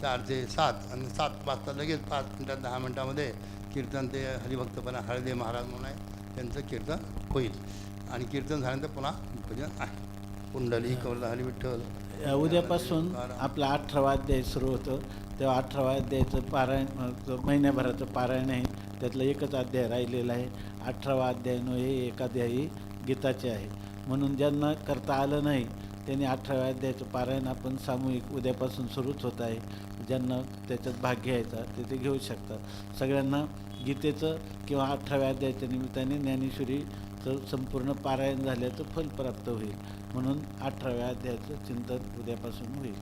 4 ते 7 आणि 7 वाजता लगेच 5 मिनटात 10 मिनटामध्ये कीर्तन ते हरिभक्तपणा हळदे महाराज म्हणून आहे, त्यांचं कीर्तन होईल आणि कीर्तन झाल्यानंतर पुन्हा भजन आहे. कुंडली कवरदा हरी विठ्ठल. उद्यापासून आपला 18वा अध्याय सुरू होतं. तेव्हा 18वा अध्यायाचं पारायण महिन्याभराचं पारायण आहे. त्यातलं एकच अध्याय राहिलेला आहे. 18वा अध्याय हे एक अध्यायी गीताचे आहे. म्हणून ज्यांना करता आलं नाही त्यांनी 18व्या अध्यायाचं पारायण आपण सामूहिक उद्यापासून सुरूच होत आहे. ज्यांना त्याच्यात भाग घ्यायचा ते घेऊ शकतात. सगळ्यांना गीतेचं किंवा 18व्या अध्यायाच्या निमित्ताने ज्ञानेश्वरीचं संपूर्ण पारायण झाल्याचं फल प्राप्त होईल. म्हणून 18व्या अध्यायाचं चिंतन उद्यापासून होईल.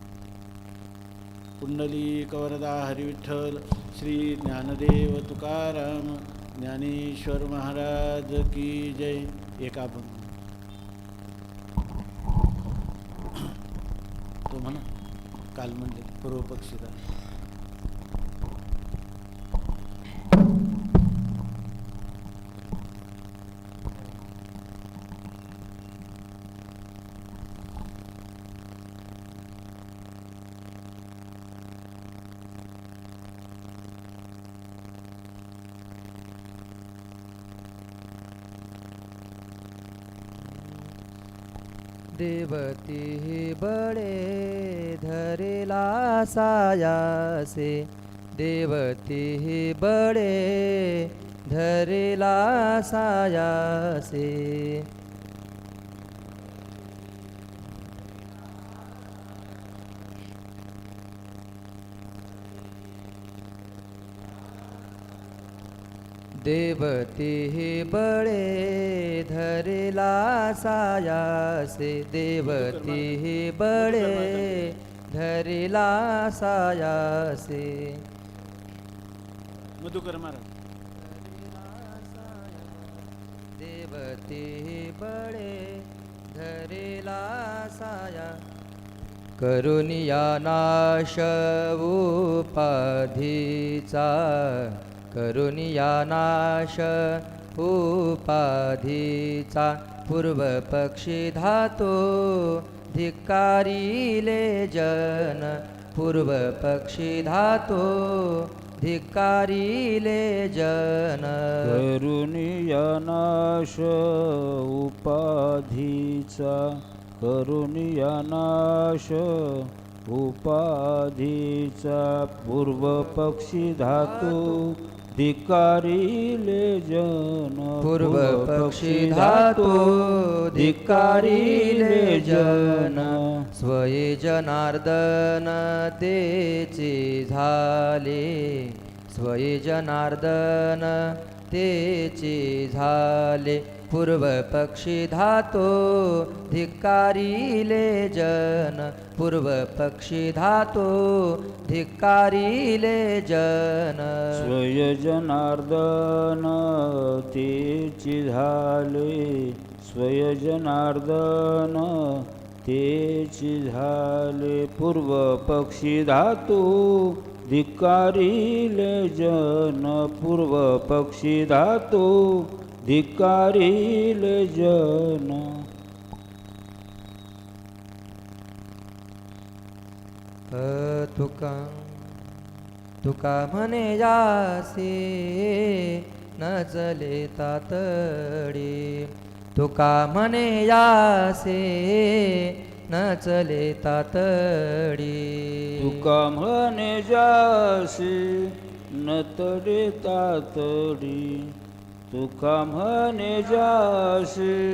पुंडलिक वरदा हरी विठ्ठल. श्री ज्ञानदेव तुकाराम ज्ञानेश्वर महाराज की जय. एका तो म्हणा काल म्हणले पूर्व पक्षीदा. देवती बड़े धरेला सायासे, देवती बड़े धरेला सायासे. देवती बड़े धरेला सायासे, देवती बड़े धरेला सायासे. मधुकर महाराज. देवती बड़े धरेला साया, करुनिया नाश उपाधीचा, करुनिया नाश उपाधीचा. पूर्व पक्षी धातो धिक्कारिले जन, पूर्व पक्षी धातो धिक्कारिले जन. करुनिया नाश उपाधीचा, करुनिया नाश उपाधीचा. पूर्व पक्षी धातू धिक्कारिले जन, पूर्व पक्षी धातो धिक्कारिले जन. स्वये जनार्दन तेचे झाले, स्वये जनार्दन तेचे झाले. पूर्व पक्षी धातो धिक्कारिले जन, पूर्व पक्षी धातो धिक्कारिले जन. स्वय जनार्दन तेचे झाले, स्वय जनार्दन तेची झाले पूर्व पक्षी धातू धिक्कारिले जन पूर्व पक्षी धातू धिक्कारिले जन. तुका म्हणे यासे न चले तातडी. तुका म्हणे यासे न चले तातडी. तुका म्हणे जासी न तडे तातडी. तुका म्हणे जासी